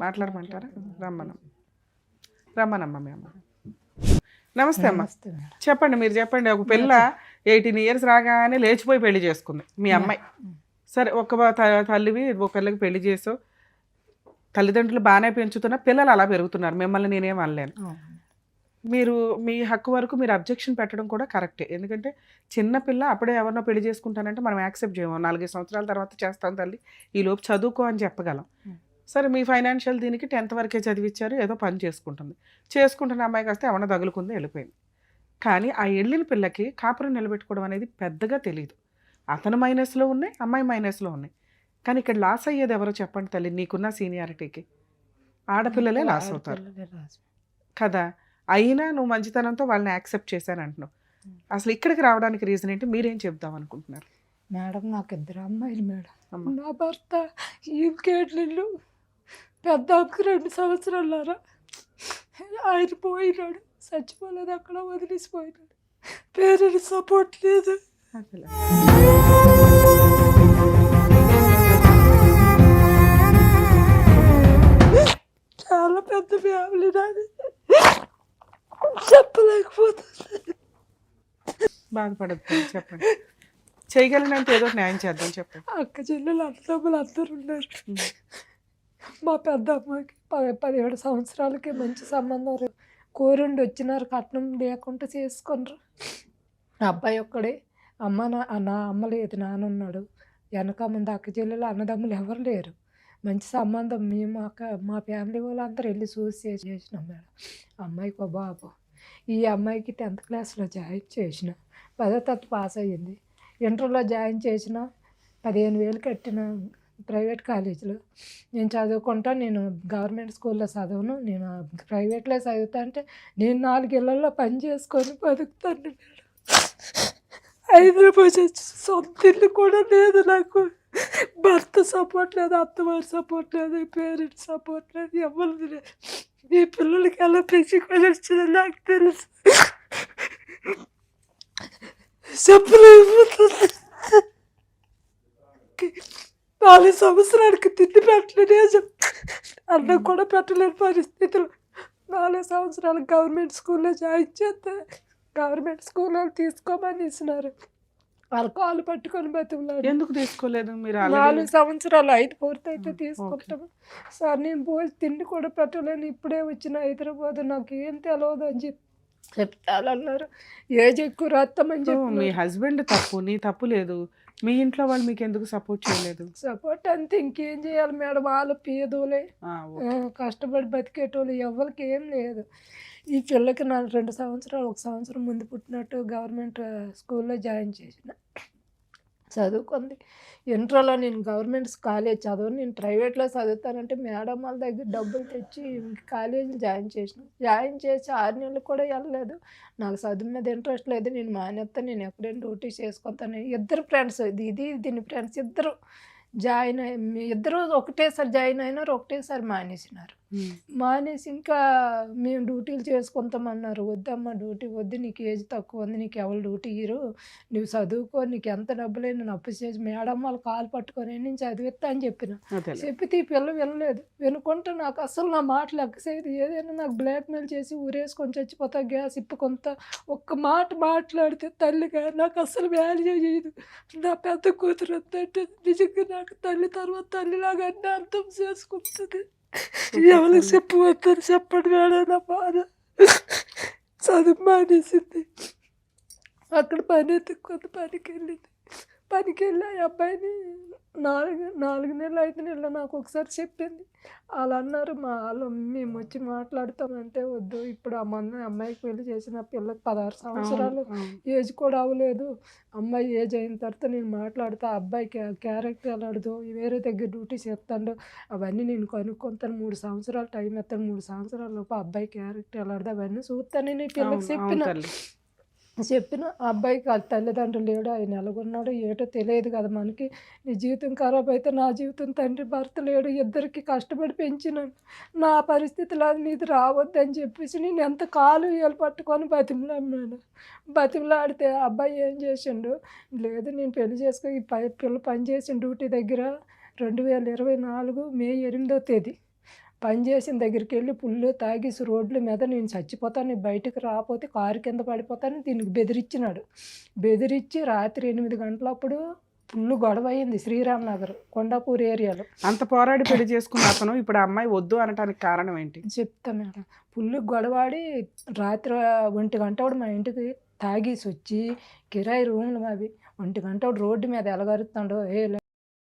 మాట్లాడమంటారా? రమ్మనమ్మ మీ అమ్మ. నమస్తే అమ్మ, చెప్పండి, మీరు చెప్పండి. ఒక పిల్ల 18 years రాగానే లేచిపోయి పెళ్లి చేసుకుంది మీ అమ్మాయి. సరే, ఒక తల్లివి ఒక పిల్లకి పెళ్లి చేసావు, తల్లిదండ్రులు బాగానే పెంచుతున్నా, పిల్లలు అలా పెరుగుతున్నారు. మిమ్మల్ని నేనేం అనలేను. మీరు మీ హక్కు వరకు మీరు అబ్జెక్షన్ పెట్టడం కూడా కరెక్టే. ఎందుకంటే చిన్నపిల్ల అప్పుడే ఎవరినో పెళ్లి చేసుకుంటానంటే మనం యాక్సెప్ట్ చేయము. 4 సంవత్సరాల తర్వాత చేస్తాం తల్లి, ఈలోపు చదువుకో అని చెప్పగలం. సరే, మీ ఫైనాన్షియల్ దీనికి 10th వరకే చదివించారు, ఏదో పని చేసుకుంటున్న అమ్మాయికి వస్తే ఎవరైనా తగులుకుంది, వెళ్ళిపోయింది. కానీ ఆ వెళ్ళిన పిల్లకి కాపురం నిలబెట్టుకోవడం అనేది పెద్దగా తెలియదు. అతను మైనస్లో ఉన్నాయి, అమ్మాయి మైనస్లో ఉన్నాయి. కానీ ఇక్కడ లాస్ అయ్యేది ఎవరో చెప్పండి తల్లి, నీకున్న సీనియారిటీకి. ఆడపిల్లలే లాస్ అవుతారు కదా. అయినా నువ్వు మంచితనంతో వాళ్ళని యాక్సెప్ట్ చేశాను అంటున్నావు. అసలు ఇక్కడికి రావడానికి రీజన్ ఏంటి? మీరేం చెప్దాం అనుకుంటున్నారు? మేడం, నాకు 2 అమ్మాయిలు మేడం. నా భర్త ఇంకేట్లు పెద్దకి 2 సంవత్సరాలారా ఆయన పోయినాడు, చచ్చిపోలేదు, అక్కడ వదిలేసిపోయినాడు. పేరెంట్స్ సపోర్ట్ లేదు. నాది చెప్పలేకపోతుంది. బాధపడద్దు తల్లి, చెప్పండి. చేయగలిగినంత ఏదో ఒకటి న్యాయం చేద్దాం, చెప్పండి. అక్క చెల్లెలు అన్నదమ్ములు అందరూ ఉన్నారు. మా పెద్ద అమ్మాయికి 17 సంవత్సరాలకి మంచి సంబంధం కోరుండి వచ్చినారు, కట్నం లేకుండా చేసుకున్నారు. అబ్బాయి ఒక్కడే, నా అమ్మ లేదు, నాన్న ఉన్నాడు. వెనక ముందు అక్క చెల్లెలు అన్నదమ్ములు ఎవరు లేరు. మంచి సంబంధం. మేము మా ఫ్యామిలీ వాళ్ళు అందరూ వెళ్ళి చూసి చేసినాం మేడం. అమ్మాయికి ఒక బాబు. ఈ అమ్మాయికి 10th క్లాస్లో జాయిన్ చేసిన, 10వ తరగతి పాస్ అయ్యింది. ఇంటర్లో జాయిన్ చేసిన, 15,000 కట్టిన ప్రైవేట్ కాలేజీలో. నేను చదువుకుంటా, నేను గవర్నమెంట్ స్కూల్లో చదవను, నేను ప్రైవేట్లో చదువుతా అంటే నేను 4 ఇళ్లలో పని చేసుకొని బతుకుతాను. హైదరాబాద్ వచ్చి సొంత ఇల్లు కూడా లేదు నాకు. భర్త సపోర్ట్ లేదు, అత్తవారి సపోర్ట్ లేదు, పేరెంట్స్ సపోర్ట్ లేదు, ఎవరు లేదు. ఈ పిల్లలకి ఎలా పెంచుకొని వచ్చిందో నాకు తెలుసు. చెప్పలేకపోతుంది. 4 సంవత్సరాలకి తిండి పెట్టలేదు, అన్నం కూడా పెట్టలేని పరిస్థితులు. 4 సంవత్సరాలు గవర్నమెంట్ స్కూల్లో జాయిన్ చేస్తే గవర్నమెంట్ స్కూల్లో తీసుకోమని ఇస్తున్నారు. వాళ్ళ కాలు పట్టుకొని బతుకులాడు. ఎందుకు తీసుకోలేదు మీరు? 4 సంవత్సరాలు 5 పూర్తయితే తీసుకుంటాము సార్. నేను పోయి తిండి కూడా పెట్టలేను, ఇప్పుడే వచ్చిన హైదరాబాద్, నాకు ఏం తెలియదు అని చెప్తానన్నారు. ఏజ్ ఎక్కువ రాస్తామని చెప్పి. మీ హస్బెండ్ తప్పు, నీ తప్పు లేదు. మీ ఇంట్లో వాళ్ళు మీకు ఎందుకు సపోర్ట్ చేయలేదు? సపోర్ట్ అంతే, ఇంకేం చేయాలి మేడం. వాళ్ళు పేదోలే, కష్టపడి బతికేటోళ్ళు, ఎవరికి ఏం లేదు. ఈ పిల్లకి నా 2 సంవత్సరాలు, 1 సంవత్సరం ముందు పుట్టినట్టు గవర్నమెంట్ స్కూల్లో జాయిన్ చేసిన. చదువుకుంది. ఇంటర్లో నేను గవర్నమెంట్ కాలేజ్ చదవను, నేను ప్రైవేట్లో చదువుతానంటే మేడం వాళ్ళ దగ్గర డబ్బులు తెచ్చి కాలేజీలో జాయిన్ చేసిన. జాయిన్ చేసి 6 నెలలు కూడా వెళ్ళలేదు. నాకు చదువు మీద ఇంట్రెస్ట్ లేదు, నేను మానేస్తాను, నేను ఎక్కడైనా డ్యూటీ చేసుకుంటాను. ఇద్దరు ఫ్రెండ్స్, దీని ఫ్రెండ్స్ ఇద్దరు ఇద్దరు ఒకటేసారి జాయిన్ అయినారు, ఒకటేసారి మానేసినారు. మానేసి ఇంకా మేము డ్యూటీలు చేసుకుంటామన్నారు. వద్దమ్మా, డ్యూటీ వద్దు, నీకు ఏజ్ తక్కువ ఉంది, నీకు ఎవరు డ్యూటీ ఇయ్యరు, నువ్వు చదువుకో, నీకు ఎంత డబ్బులైనా నేను అప్పు చేసి మేడం వాళ్ళు కాలు పట్టుకొని నేను చదివిస్తా అని చెప్పిన. చెప్పితే ఈ పిల్ల వినలేదు. వినుకుంటే నాకు అసలు నా మాటలు ఎక్కసేది. ఏదైనా నాకు బ్లాక్మెయిల్ చేసి ఊరేసుకొని చచ్చిపోతా, గ్యాస్ ఇప్పుకొంత ఒక్క మాట మాట్లాడితే తల్లిగా నాకు అసలు వాల్యూ చేయదు. నా పెద్ద కూతురు వద్దంటే నిజంగా నాకు తల్లి తర్వాత తల్లిలాగా అన్నీ అర్థం చేసుకుంటుంది. ఎవరికి చెప్పవద్దని చెప్పండి మేడం, నా బాధ. చదువు మానేసింది, అక్కడ పని ఎత్తుక్కుంది, పనికి వెళ్ళి ఆ అబ్బాయిని 4 నెలలు 5 నెలలు నాకు ఒకసారి చెప్పింది. వాళ్ళు అన్నారు, మేము వచ్చి మాట్లాడతామంటే వద్దు, ఇప్పుడు అమ్మాయికి పెళ్లి చేసిన పిల్లకి 16 సంవత్సరాలు ఏజ్ కూడా అవ్వలేదు. అమ్మాయి ఏజ్ అయిన తర్వాత నేను మాట్లాడతా, అబ్బాయికి క్యారెక్టర్ వెళ్ళాడు, వేరే దగ్గర డ్యూటీ చేస్తాడు, అవన్నీ నేను కనుక్కుంటాను, 3 సంవత్సరాలు టైం ఎత్తాను, 3 సంవత్సరాల లోపు అబ్బాయి క్యారెక్టర్ వెళ్ళాడు, అవన్నీ చూస్తాను నేను పిల్లకి చెప్పిన. అబ్బాయికి తల్లిదండ్రులు లేడు, ఆయన ఎలాగున్నాడో ఏటో తెలియదు కదా మనకి. నీ జీవితం ఖరాబ్ అయితే నా జీవితం, తండ్రి భర్త లేడు, ఇద్దరికి కష్టపడి పెంచినాను, నా పరిస్థితులు అది నీది రావద్దని చెప్పేసి నేను ఎంత కాలు ఏలు పట్టుకొని బతిమలాడితే అబ్బాయి ఏం చేసిండు, లేదు నేను పెళ్లి చేసుకో, ఈ పిల్ల పనిచేసిన డ్యూటీ దగ్గర 2024 మే 8వ తేదీ పనిచేసిన దగ్గరికి వెళ్ళి పుల్లు తాగేసి రోడ్ల మీద నేను చచ్చిపోతాను, నేను బయటకు రాకపోతే కారు కింద పడిపోతాను దీనికి బెదిరించినాడు. బెదిరించి రాత్రి 8 గంటలప్పుడు పుల్లు గొడవ అయింది శ్రీరామ్ నగర్ కొండాపూర్ ఏరియాలో. అంత పోరాడి పెళ్లి చేసుకున్న అతను ఇప్పుడు అమ్మాయి వద్దు అనటానికి కారణం ఏంటి చెప్తా మేడం. పుల్లు గొడవాడి రాత్రి 1 గంట మా ఇంటికి తాగేసి వచ్చి కిరాయి రూమ్లు అవి 1 గంట రోడ్డు మీద ఎలగరుతాడు.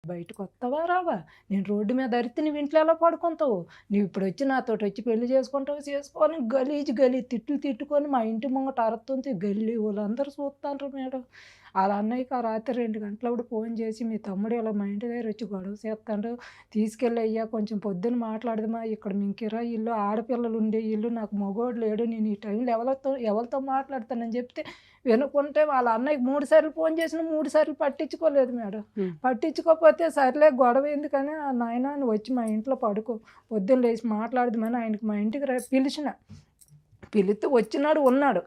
బయటకు వస్తావా రావా, నేను రోడ్డు మీద అరితే నువ్వు ఇంట్లో ఎలా పడుకుంటావు, నువ్వు ఇప్పుడు వచ్చి నాతోటి వచ్చి పెళ్లి చేసుకోవాలని గలీ తిట్టుకొని మా ఇంటి ముంగట అరుతుంది. గల్లీ వాళ్ళందరూ చూస్తాంటారు మేడం. అలా అన్నయ్యకి ఆ రాత్రి 2 గంటలప్పుడు ఫోన్ చేసి మీ తమ్ముడు ఇలా మా ఇంటి దగ్గర వచ్చి గొడవ చేస్తాడు, తీసుకెళ్ళి అయ్యా కొంచెం పొద్దున్న మాట్లాడదామా, ఇక్కడ మేము కిరాయి ఇల్లు, ఆడపిల్లలు ఉండే ఇల్లు, నాకు మగోడు లేడు, నేను ఈ టైంలో ఎవరితో మాట్లాడతానని చెప్తే వినుకుంటే వాళ్ళ అన్నయ్యకి 3 సార్లు ఫోన్ చేసిన 3 సార్లు పట్టించుకోలేదు మేడం. పట్టించుకోకపోతే సర్లే గొడవ ఎందుకని, నాయన నువ్వు వచ్చి మా ఇంట్లో పడుకో, పొద్దున్న లేచి మాట్లాడదామని ఆయనకి మా ఇంటికి పిలిస్తే వచ్చినాడు, ఉన్నాడు.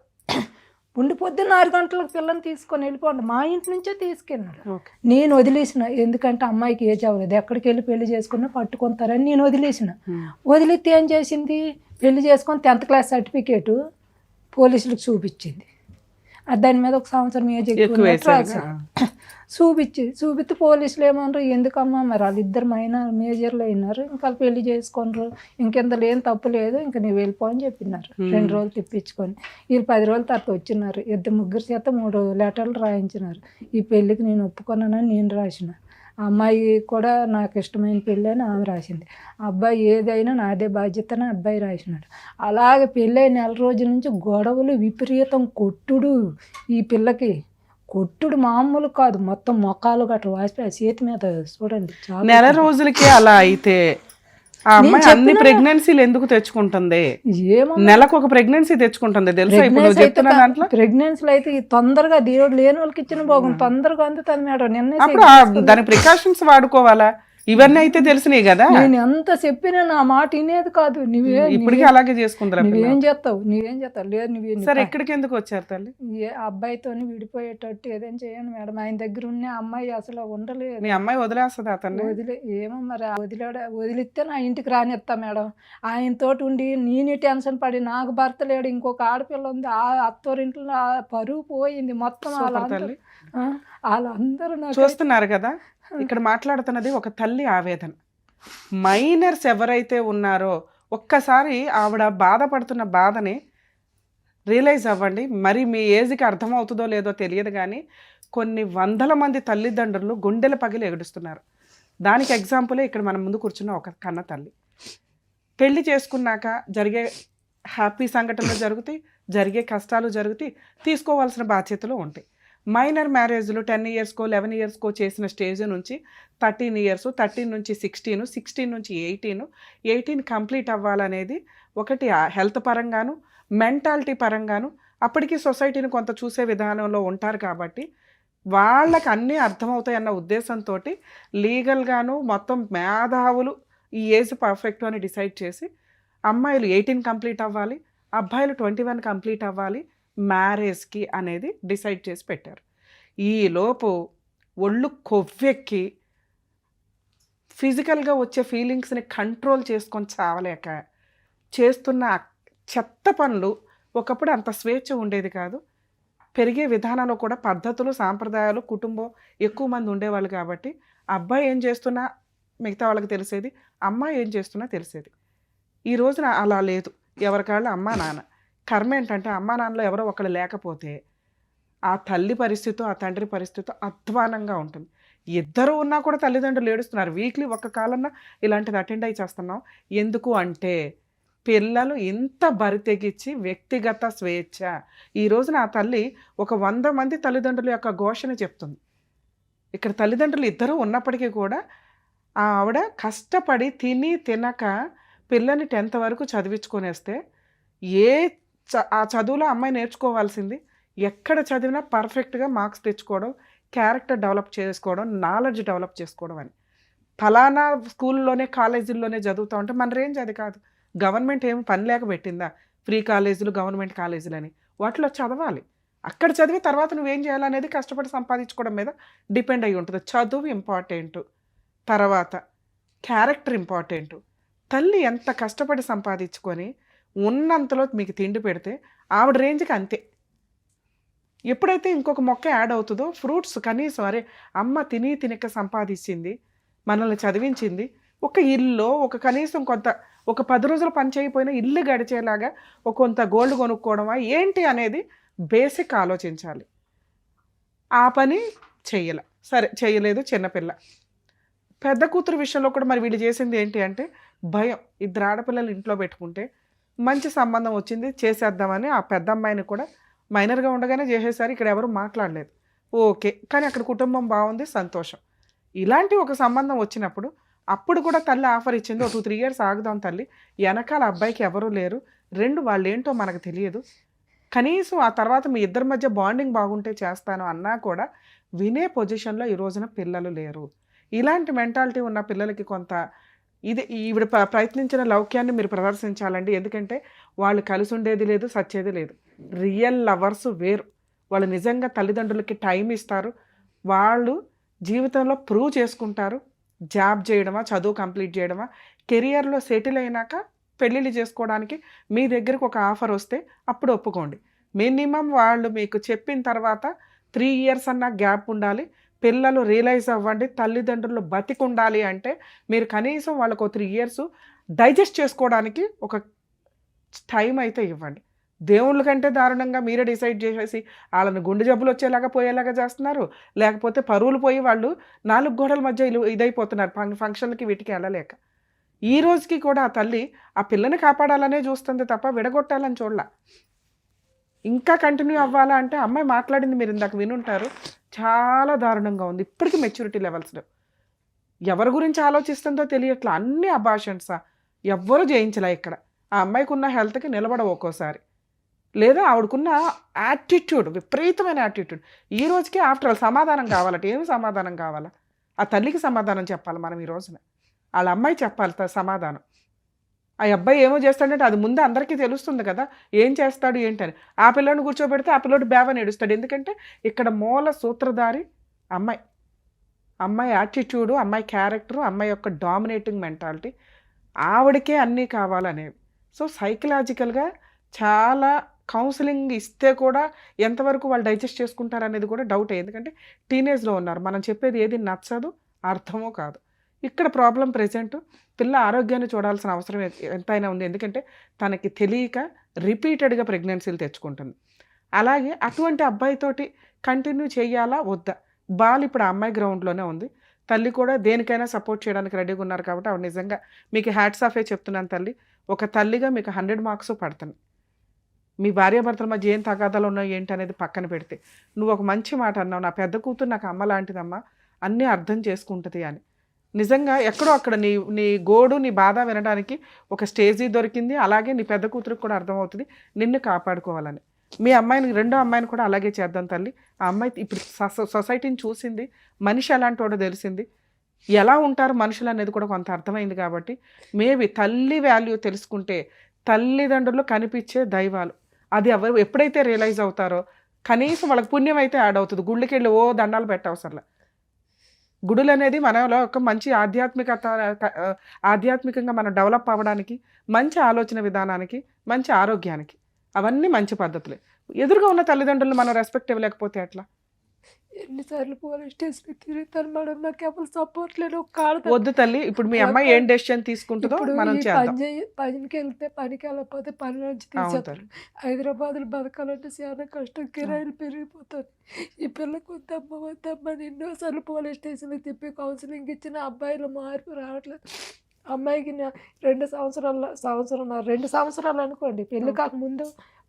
ఉండి పొద్దున్న 6 గంటలకు పిల్లని తీసుకొని వెళ్ళిపోండి, మా ఇంటి నుంచే తీసుకెళ్ళినాడు. నేను వదిలేసిన, ఎందుకంటే అమ్మాయికి ఏజ్ అవ్వలేదు, ఎక్కడికి వెళ్ళి పెళ్లి చేసుకున్నా పట్టుకుంటారని నేను వదిలేసిన. వదిలితే ఏం చేసింది, పెళ్లి చేసుకొని 10th క్లాస్ సర్టిఫికేటు పోలీసులకు చూపించింది. దాని మీద ఒక సంవత్సరం ఏజ్ ఎక్కువ ఎక్కువ వేశారుగా. చూపిస్తే పోలీసులు ఏమన్నారు, ఎందుకమ్మా మరి వాళ్ళిద్దరు మేజర్లు అయినారు, ఇంకా వాళ్ళు పెళ్లి చేసుకున్నారు, ఇంకెందులో ఏం తప్పు లేదు, ఇంకా నువ్వు వెళ్ళిపో అని చెప్పినారు. 2 రోజులు తిప్పించుకొని వీళ్ళు 10 రోజుల తర్వాత వచ్చినారు. ముగ్గురు చేత 3 లెటర్లు రాయించినారు. ఈ పెళ్ళికి నేను ఒప్పుకున్నానని నేను రాసిన, ఆ అమ్మాయి కూడా నాకు ఇష్టమైన పెళ్ళి అని ఆమె రాసింది. ఆ అబ్బాయి ఏదైనా నాదే బాధ్యత అని అబ్బాయి రాసినాడు. అలాగే పెళ్ళి 1 రోజుల నుంచి గొడవలు, విపరీతం కొట్టుడు, ఈ పిల్లకి కొట్టుడు మామూలు కాదు, మొత్తం మొక్కలు గట్రా వాసిపోయి ఆ చేతి మీద చూడండి చాలా. నెల రోజులకి అలా అయితే ఆ అమ్మాయి అన్ని ప్రెగ్నెన్సీలు ఎందుకు తెచ్చుకుంటుంది? ఏమో నెలకు ఒక ప్రెగ్నెన్సీ తెచ్చుకుంటుంది తెలుసా? ఇప్పుడు నువ్వు చెప్తున్న దాంట్లో ప్రెగ్నెన్సీలు అయితే ఈ తొందరగా దేవుడు లేని వాళ్ళకి ఇచ్చిన భోగం తొందరగా అందుతుంది మేడం. అప్పుడు దాని ప్రికాషన్స్ వాడుకోవాలా? ఇవన్నీ అయితే తెలిసినాయి కదా. నేను ఎంత చెప్పినా నా మాట వినేది కాదు. ఇప్పటికీ అలాగే చేసుకుంటారు. నువ్వేం చేస్తావు లేదు నువ్వు సరే ఎక్కడికి ఎందుకు వచ్చారు తల్లి? ఏ అబ్బాయితో విడిపోయేటట్టు ఏదైనా చేయండి మేడం. ఆయన దగ్గర ఉన్న అమ్మాయి అసలు ఉండలేదు. మీ అమ్మాయి వదిలేస్తుంది అతన్ని? ఏమో మరి వదిలిస్తే నా ఇంటికి రానిస్తా మేడం. ఆయనతోటి ఉండి నేనే టెన్షన్ పడి నాకు భర్త లేడు, ఇంకొక ఆడపిల్ల ఉంది, ఆ అత్తోరింట్లో పరువు పోయింది మొత్తం. వాళ్ళందరూ చూస్తున్నారు కదా, ఇక్కడ మాట్లాడుతున్నది ఒక తల్లి ఆవేదన. మైనర్స్ ఎవరైతే ఉన్నారో ఒక్కసారి ఆవిడ బాధపడుతున్న బాధని రియలైజ్ అవ్వండి. మరి మీ ఏజ్కి అర్థమవుతుందో లేదో తెలియదు కానీ కొన్ని వందల మంది తల్లిదండ్రులు గుండెల పగిలి ఎగుడుస్తున్నారు. దానికి ఎగ్జాంపులే ఇక్కడ మన ముందు కూర్చున్న ఒక కన్న తల్లి. పెళ్లి చేసుకున్నాక జరిగే హ్యాపీ సంఘటనలు జరుగుతాయి, జరిగే కష్టాలు జరుగుతాయి, తీసుకోవాల్సిన బాధ్యతలు ఉంటాయి. మైనర్ మ్యారేజ్లు 10 ఇయర్స్కో 11 ఇయర్స్కో చేసిన స్టేజ్ నుంచి 13 ఇయర్స్, 13 నుంచి 16, 16 నుంచి 18 కంప్లీట్ అవ్వాలనేది ఒకటి హెల్త్ పరంగాను మెంటాలిటీ పరంగాను అప్పటికి సొసైటీని కొంత చూసే విధానంలో ఉంటారు కాబట్టి వాళ్ళకి అన్నీ అర్థమవుతాయి అన్న ఉద్దేశంతో లీగల్గాను మొత్తం మేధావులు ఈ ఏజ్ పర్ఫెక్ట్ అని డిసైడ్ చేసి అమ్మాయిలు 18 కంప్లీట్ అవ్వాలి, అబ్బాయిలు 21 కంప్లీట్ అవ్వాలి మ్యారేజ్కి అనేది డిసైడ్ చేసి పెట్టారు. ఈలోపు ఒళ్ళు కొవ్వెక్కి ఫిజికల్గా వచ్చే ఫీలింగ్స్ని కంట్రోల్ చేసుకొని చావలేక చేస్తున్న చెత్త పనులు. ఒకప్పుడు అంత స్వేచ్ఛ ఉండేది కాదు. పెరిగే విధానంలో కూడా పద్ధతులు, సాంప్రదాయాలు, కుటుంబం ఎక్కువ మంది ఉండేవాళ్ళు కాబట్టి అబ్బాయి ఏం చేస్తున్నా మిగతా వాళ్ళకి తెలిసేది, అమ్మాయి ఏం చేస్తున్నా తెలిసేది. ఈ రోజున అలా లేదు. ఎవరికాళ్ళు అమ్మా నాన్న. కర్మ ఏంటంటే అమ్మా నాన్నలో ఎవరో ఒకళ్ళు లేకపోతే ఆ తల్లి పరిస్థితి ఆ తండ్రి పరిస్థితి అధ్వానంగా ఉంటుంది. ఇద్దరు ఉన్నా కూడా తల్లిదండ్రులు ఏడుస్తున్నారు. వీక్లీ ఒక్క కాలన్నా ఇలాంటిది అటెండ్ అయి చేస్తున్నాం. ఎందుకు అంటే పిల్లలు ఇంత బరితెగించి వ్యక్తిగత స్వేచ్ఛ. ఈ రోజున ఆ తల్లి ఒక 100 మంది తల్లిదండ్రుల యొక్క ఘోషణ చెప్తుంది. ఇక్కడ తల్లిదండ్రులు ఇద్దరు ఉన్నప్పటికీ కూడా ఆవిడ కష్టపడి తినక పిల్లని 10th వరకు చదివించుకొనేస్తే ఆ చదువులో అమ్మాయి నేర్చుకోవాల్సింది ఎక్కడ చదివినా పర్ఫెక్ట్గా మార్క్స్ తెచ్చుకోవడం, క్యారెక్టర్ డెవలప్ చేసుకోవడం, నాలెడ్జ్ డెవలప్ చేసుకోవడం అని. ఫలానా స్కూల్లోనే కాలేజీల్లోనే చదువుతూ ఉంటే మన రేంజ్ అది కాదు. గవర్నమెంట్ ఏమి పని లేక పెట్టిందా ఫ్రీ కాలేజీలు, గవర్నమెంట్ కాలేజీలు అని? వాటిలో చదవాలి. అక్కడ చదివి తర్వాత నువ్వేం చేయాలనేది కష్టపడి సంపాదించుకోవడం మీద డిపెండ్ అయి ఉంటుంది. చదువు ఇంపార్టెంట్, తర్వాత క్యారెక్టర్ ఇంపార్టెంట్. తల్లి ఎంత కష్టపడి సంపాదించుకొని ఉన్నంతలో మీకు తిండి పెడితే ఆవిడ రేంజ్కి అంతే. ఎప్పుడైతే ఇంకొక మొక్క యాడ్ అవుతుందో ఫ్రూట్స్ కనీసం అరే అమ్మ తినక సంపాదించింది, మనల్ని చదివించింది, ఒక ఇల్లు ఒక కనీసం కొంత ఒక 10 రోజులు పని చేయకపోయినా ఇల్లు గడిచేలాగా ఒక కొంత గోల్డ్ కొనుక్కోవడమా ఏంటి అనేది బేసిక్ ఆలోచించాలి. ఆ పని చెయ్యాల. సరే చేయలేదు చిన్నపిల్ల. పెద్ద కూతురు విషయంలో కూడా మరి వీళ్ళు చేసింది ఏంటి అంటే భయం. 2 ఆడపిల్లలు ఇంట్లో పెట్టుకుంటే మంచి సంబంధం వచ్చింది చేసేద్దామని ఆ పెద్ద అమ్మాయిని కూడా మైనర్గా ఉండగానే చేసేసారు. ఇక్కడ ఎవరు మాట్లాడలేదు, ఓకే. కానీ అక్కడ కుటుంబం బాగుంది, సంతోషం. ఇలాంటి ఒక సంబంధం వచ్చినప్పుడు అప్పుడు కూడా తల్లి ఆఫర్ ఇచ్చింది, 2-3 ఇయర్స్ ఆగుదాం తల్లి, వెనకాల అబ్బాయికి ఎవరూ లేరు, 2 వాళ్ళు ఏంటో మనకు తెలియదు, కనీసం ఆ తర్వాత మీ ఇద్దరి మధ్య బాండింగ్ బాగుంటే చేస్తాను అన్నా కూడా వినే పొజిషన్లో ఈ రోజున పిల్లలు లేరు. ఇలాంటి మెంటాలిటీ ఉన్న పిల్లలకి కొంత ఈవిడ ప్రయత్నించిన లౌక్యాన్ని మీరు ప్రదర్శించాలండి. ఎందుకంటే వాళ్ళు కలిసి ఉండేది లేదు, సచ్చేది లేదు. రియల్ లవర్స్ వేరు. వాళ్ళు నిజంగా తల్లిదండ్రులకి టైం ఇస్తారు. వాళ్ళు జీవితంలో ప్రూవ్ చేసుకుంటారు. జాబ్ చేయడమా, చదువు కంప్లీట్ చేయడమా, కెరియర్లో సెటిల్ అయినాక పెళ్ళిళ్ళు చేసుకోవడానికి మీ దగ్గరకు ఒక ఆఫర్ వస్తే అప్పుడు ఒప్పుకోండి. మినిమం వాళ్ళు మీకు చెప్పిన తర్వాత 3 years అన్న గ్యాప్ ఉండాలి. పిల్లలు రియలైజ్ అవ్వండి, తల్లిదండ్రులు బతికుండాలి అంటే మీరు కనీసం వాళ్ళకు 3 years డైజెస్ట్ చేసుకోవడానికి ఒక టైం అయితే ఇవ్వండి. దేవుళ్ళ కంటే దారుణంగా మీరే డిసైడ్ చేసేసి వాళ్ళని గుండె జబ్బులు వచ్చేలాగా పోయేలాగా చేస్తున్నారు. లేకపోతే పరువులు పోయి వాళ్ళు 4 గోడల మధ్య ఇదైపోతున్నారు ఫంక్షన్లకి వీటికి వెళ్ళలేక. ఈ రోజుకి కూడా ఆ తల్లి ఆ పిల్లని కాపాడాలనే చూస్తుంది తప్ప విడగొట్టాలని చూడలా. ఇంకా కంటిన్యూ అవ్వాలా అంటే అమ్మాయి మాట్లాడింది మీరు ఇందాక వినుంటారు, చాలా దారుణంగా ఉంది. ఇప్పటికీ మెచ్యూరిటీ లెవెల్స్లో ఎవరి గురించి ఆలోచిస్తుందో తెలియట్లా. అన్ని అబార్షన్సా, ఎవ్వరూ చేయించలే ఇక్కడ. ఆ అమ్మాయికి ఉన్న హెల్త్కి నిలబడవు ఒక్కోసారి, లేదా ఆవిడకున్న యాటిట్యూడ్, విపరీతమైన యాటిట్యూడ్. ఈ రోజుకి ఆఫ్టర్ ఆల్ సమాధానం కావాలట. ఏమి సమాధానం కావాలా? ఆ తల్లికి సమాధానం చెప్పాలి మనం ఈ రోజున. వాళ్ళ అమ్మాయి చెప్పాలి సమాధానం. ఆ అబ్బాయి ఏమో చేస్తాడంటే అది ముందు అందరికీ తెలుస్తుంది కదా, ఏం చేస్తాడు ఏంటని. ఆ పిల్లోడిని కూర్చోబెడితే ఆ పిల్లోడు బేవని ఏడుస్తాడు. ఎందుకంటే ఇక్కడ మూల సూత్రధారి అమ్మాయి. అమ్మాయి యాటిట్యూడు, అమ్మాయి క్యారెక్టరు, అమ్మాయి యొక్క డామినేటింగ్ మెంటాలిటీ, ఆవిడకే అన్నీ కావాలనేవి. సో సైకలాజికల్గా చాలా కౌన్సిలింగ్ ఇస్తే కూడా ఎంతవరకు వాళ్ళు డైజెస్ట్ చేసుకుంటారు అనేది కూడా డౌటే. ఎందుకంటే టీనేజ్లో ఉన్నారు, మనం చెప్పేది ఏది నచ్చదు, అర్థమో కాదు. ఇక్కడ ప్రాబ్లం ప్రెజెంట్ పిల్ల ఆరోగ్యాన్ని చూడాల్సిన అవసరం ఎంతైనా ఉంది. ఎందుకంటే తనకి తెలియక రిపీటెడ్గా ప్రెగ్నెన్సీలు తెచ్చుకుంటుంది. అలాగే అటువంటి అబ్బాయితోటి కంటిన్యూ చేయాలా వద్దా? బాల్ ఇప్పుడు ఆ అమ్మాయి గ్రౌండ్లోనే ఉంది. తల్లి కూడా దేనికైనా సపోర్ట్ చేయడానికి రెడీగా ఉన్నారు కాబట్టి ఆవిడ నిజంగా మీకు హ్యాట్స్ ఆఫే చెప్తున్నాను తల్లి. ఒక తల్లిగా మీకు 100 మార్క్స్ పడుతుంది. మీ భార్యాభర్తల మధ్య ఏం తగాదాలు ఉన్నాయో ఏంటి అనేది పక్కన పెడితే నువ్వు ఒక మంచి మాట అన్నావు, నా పెద్ద కూతురు నాకు అమ్మ లాంటిదమ్మా, అన్నీ అర్థం చేసుకుంటుంది అని. నిజంగా ఎక్కడో అక్కడ నీ గోడు, నీ బాధ వినడానికి ఒక స్టేజీ దొరికింది. అలాగే నీ పెద్ద కూతురికి కూడా అర్థమవుతుంది నిన్ను కాపాడుకోవాలని. మీ అమ్మాయిని, రెండో అమ్మాయిని కూడా అలాగే చేద్దాం తల్లి. ఆ అమ్మాయి ఇప్పుడు సొసైటీని చూసింది, మనిషి ఎలాంటి వాడో తెలిసింది, ఎలా ఉంటారు మనుషులు అనేది కూడా కొంత అర్థమైంది. కాబట్టి మేబీ తల్లి వాల్యూ తెలుసుకుంటే తల్లిదండ్రులు కనిపించే దైవాలు, అది ఎవరు ఎప్పుడైతే రియలైజ్ అవుతారో కనీసం వాళ్ళకి పుణ్యం అయితే యాడ్ అవుతుంది. గుళ్ళకి వెళ్ళి ఓ దండాలు పెట్టవసరలా. గుడులు అనేది మనలో ఒక మంచి ఆధ్యాత్మికంగా మనం డెవలప్ అవ్వడానికి, మంచి ఆలోచన విధానానికి, మంచి ఆరోగ్యానికి అవన్నీ మంచి పద్ధతులే. ఎదురుగా ఉన్న తల్లిదండ్రులను మనం రెస్పెక్ట్ ఇవ్వలేకపోతే ఎట్లా? ఎన్నిసార్లు పోలీస్ స్టేషన్ తిరుగుతాను మేడం, నాకు ఎవరు సపోర్ట్ లేదు. వద్దు తల్లి, ఇప్పుడు మీ అమ్మాయి ఏం డెసిషన్ తీసుకుంటుందో మనం చేద్దాం. పనికి వెళ్తే పనికి వెళ్ళకపోతే పని నుంచి తీసేస్తారు. హైదరాబాద్లో బతకాలంటే చాలా కష్టం, కిరాయిలు పెరిగిపోతుంది. ఈ పిల్లకి వద్దమ్మ ఎన్నోసార్లు పోలీస్ స్టేషన్కి తిప్పి కౌన్సిలింగ్ ఇచ్చిన అబ్బాయిలో మార్పు రావట్లేదు. అమ్మాయికి 2 సంవత్సరాలు అనుకోండి, పెళ్లి కాకముందు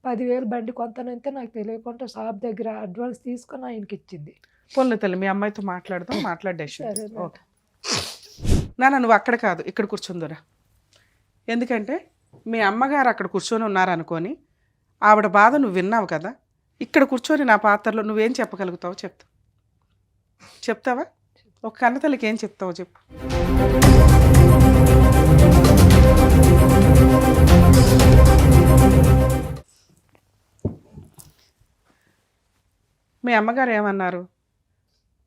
10,000 బండి కొంతనంతే నాకు తెలియకుండా షాప్ దగ్గర అడ్వాన్స్ తీసుకొని ఆయనకి ఇచ్చింది. పోన్లే తల్లి, మీ అమ్మాయితో మాట్లాడదాం, మాట్లాడేసి ఓకే నాన్న నువ్వు అక్కడ కాదు ఇక్కడ కూర్చుందురా. ఎందుకంటే మీ అమ్మగారు అక్కడ కూర్చొని ఉన్నారనుకొని ఆవిడ బాధ నువ్వు విన్నావు కదా, ఇక్కడ కూర్చొని నా పాత్రలో నువ్వేం చెప్పగలుగుతావో చెప్తావా? ఒక కన్నతల్లికి ఏం చెప్తావో చెప్పు. మీ అమ్మగారు ఏమన్నారు?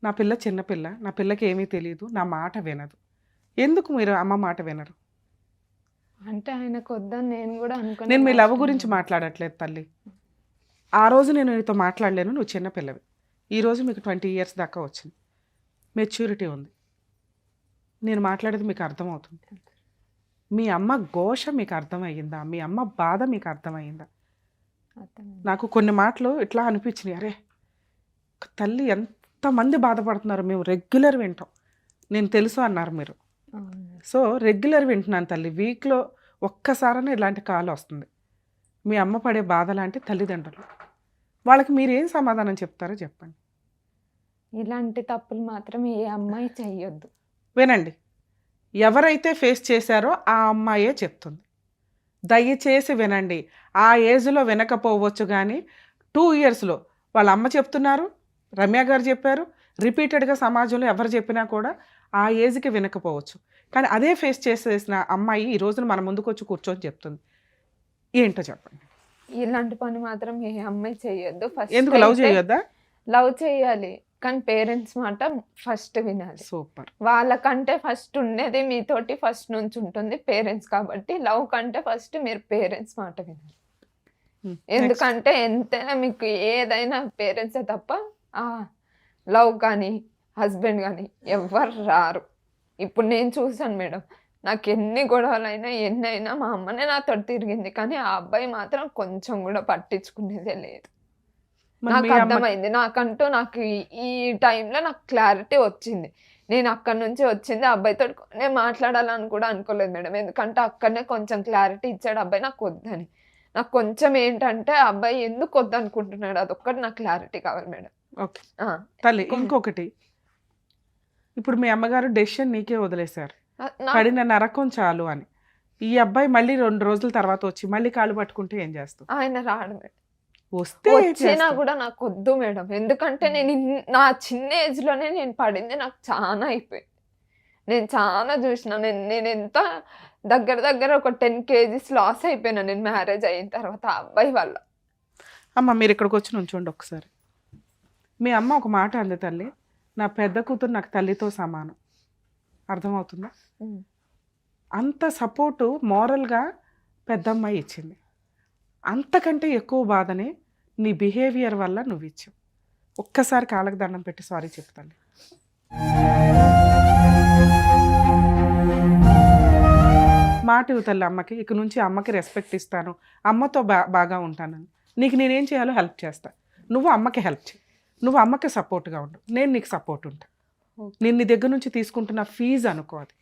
నా పిల్ల చిన్నపిల్ల, నా పిల్లకి ఏమీ తెలియదు, నా మాట వినదు. ఎందుకు మీరు అమ్మ మాట వినరు? అంటే ఆయనకు వద్దని నేను కూడా అనుకున్నాను. నేను మీ లవ్ గురించి మాట్లాడట్లేదు తల్లి. ఆ రోజు నేను నీతో మాట్లాడలేను, నువ్వు చిన్నపిల్లవి. ఈరోజు మీకు 20 years దాకా వచ్చింది, మెచ్యూరిటీ ఉంది. నేను మాట్లాడేది మీకు అర్థమవుతుంది. మీ అమ్మ ఘోష మీకు అర్థమయ్యిందా? మీ అమ్మ బాధ మీకు అర్థమయ్యిందా? నాకు కొన్ని మాటలు ఇట్లా అనిపించినాయి, అరే తల్లి ఎంతమంది బాధపడుతున్నారు, మేము రెగ్యులర్ వింటాం, నేను తెలుసు అన్నారు మీరు. సో రెగ్యులర్ వింటున్నాను తల్లి. వీక్లో ఒక్కసారైనా ఇలాంటి కాల్ వస్తుంది. మీ అమ్మ పడే బాధ లాంటి తల్లిదండ్రులు, వాళ్ళకి మీరు ఏం సమాధానం చెప్తారో చెప్పండి. ఇలాంటి తప్పులు మాత్రం ఏ అమ్మాయి చెయ్యొద్దు. వినండి, ఎవరైతే ఫేస్ చేశారో ఆ అమ్మాయే చెప్తుంది. దయచేసి వినండి. ఆ ఏజ్లో వినకపోవచ్చు కానీ 2 yearsలో వాళ్ళ అమ్మ చెప్తున్నారు, రమ్య గారు చెప్పారు, రిపీటెడ్గా సమాజంలో ఎవరు చెప్పినా కూడా ఆ ఏజ్కి వినకపోవచ్చు. కానీ అదే ఫేస్ చేసేసిన అమ్మాయి ఈ రోజున మన ముందుకు వచ్చి కూర్చొని చెప్తుంది. ఏంటో చెప్పండి. ఇలాంటి పని మాత్రం ఏ అమ్మాయి చెయ్యొద్దు. ఎందుకు? లవ్ చేయొద్దా? లవ్ చేయాలి కానీ పేరెంట్స్ మాట ఫస్ట్ వినాలి. సూపర్. వాళ్ళకంటే ఫస్ట్ ఉండేది మీతోటి ఫస్ట్ నుంచి ఉంటుంది పేరెంట్స్ కాబట్టి లవ్ కంటే ఫస్ట్ మీరు పేరెంట్స్ మాట వినాలి. ఎందుకంటే ఎంతైనా మీకు ఏదైనా పేరెంట్సే తప్ప లవ్ కానీ హస్బెండ్ కానీ ఎవ్వరు రారు. ఇప్పుడు నేను చూసాను మేడం, నాకు ఎన్ని గొడవలైనా ఎన్నైనా మా అమ్మనే నాతో తిరిగింది, కానీ ఆ అబ్బాయి మాత్రం కొంచెం కూడా పట్టించుకునేదే లేదు. నాకు అర్థమైంది, నాకు ఈ టైంలో నాకు క్లారిటీ వచ్చింది. నేను అక్కడి నుంచి వచ్చింది అబ్బాయితో నేను మాట్లాడాలని కూడా అనుకోలేదు మేడం, ఎందుకంటే అక్కడనే కొంచెం క్లారిటీ ఇచ్చాడు అబ్బాయి నాకు వద్దని. నాకు కొంచెం ఏంటంటే అబ్బాయి ఎందుకు వద్దు అనుకుంటున్నాడు అదొక్కటి నాకు క్లారిటీ కావాలి మేడం. ఓకే తల్లి, ఇంకొకటి, ఇప్పుడు మీ అమ్మగారు డెసిషన్ నీకే వదిలేశారు, పడిన నరకం చాలు అని. ఈ అబ్బాయి మళ్ళీ 2 రోజుల తర్వాత వచ్చి మళ్ళీ కాళ్ళు పట్టుకుంటే ఏం చేస్తావు? ఆయన రాడు మేడం, వచ్చినా కూడా నాకు వద్దు మేడం. ఎందుకంటే నేను నా చిన్న ఏజ్ లోనే నేను పడింది నాకు చాలా అయిపోయింది. నేను చాలా చూసిన, నేను ఎంత దగ్గర ఒక 10 kgs లాస్ అయిపోయినా నేను మ్యారేజ్ అయిన తర్వాత ఆ అబ్బాయి వల్ల. అమ్మ మీరు ఇక్కడికి వచ్చి నుంచోండి ఒకసారి. మీ అమ్మ ఒక మాట అంది, తల్లి నా పెద్ద కూతురు నాకు తల్లితో సమానం, అర్థమవుతుందా? అంత సపోర్టు మోరల్గా పెద్దమ్మాయి ఇచ్చింది. అంతకంటే ఎక్కువ బాధని నీ బిహేవియర్ వల్ల నువ్వు ఇచ్చావు. ఒక్కసారి కాళ్ళకి దండం పెట్టి సారీ చెప్తాను. మాట ఇవ్వతల్లి అమ్మకి, ఇక నుంచి అమ్మకి రెస్పెక్ట్ ఇస్తాను, అమ్మతో బాగా ఉంటానని. నీకు నేనేం చేయాలో హెల్ప్ చేస్తా, నువ్వు అమ్మకి హెల్ప్ చేయి, నువ్వు అమ్మకి సపోర్ట్గా ఉండు, నేను నీకు సపోర్ట్ ఉంటా. నేను నీ దగ్గర నుంచి తీసుకుంటున్న ఫీజు అనుకో, అది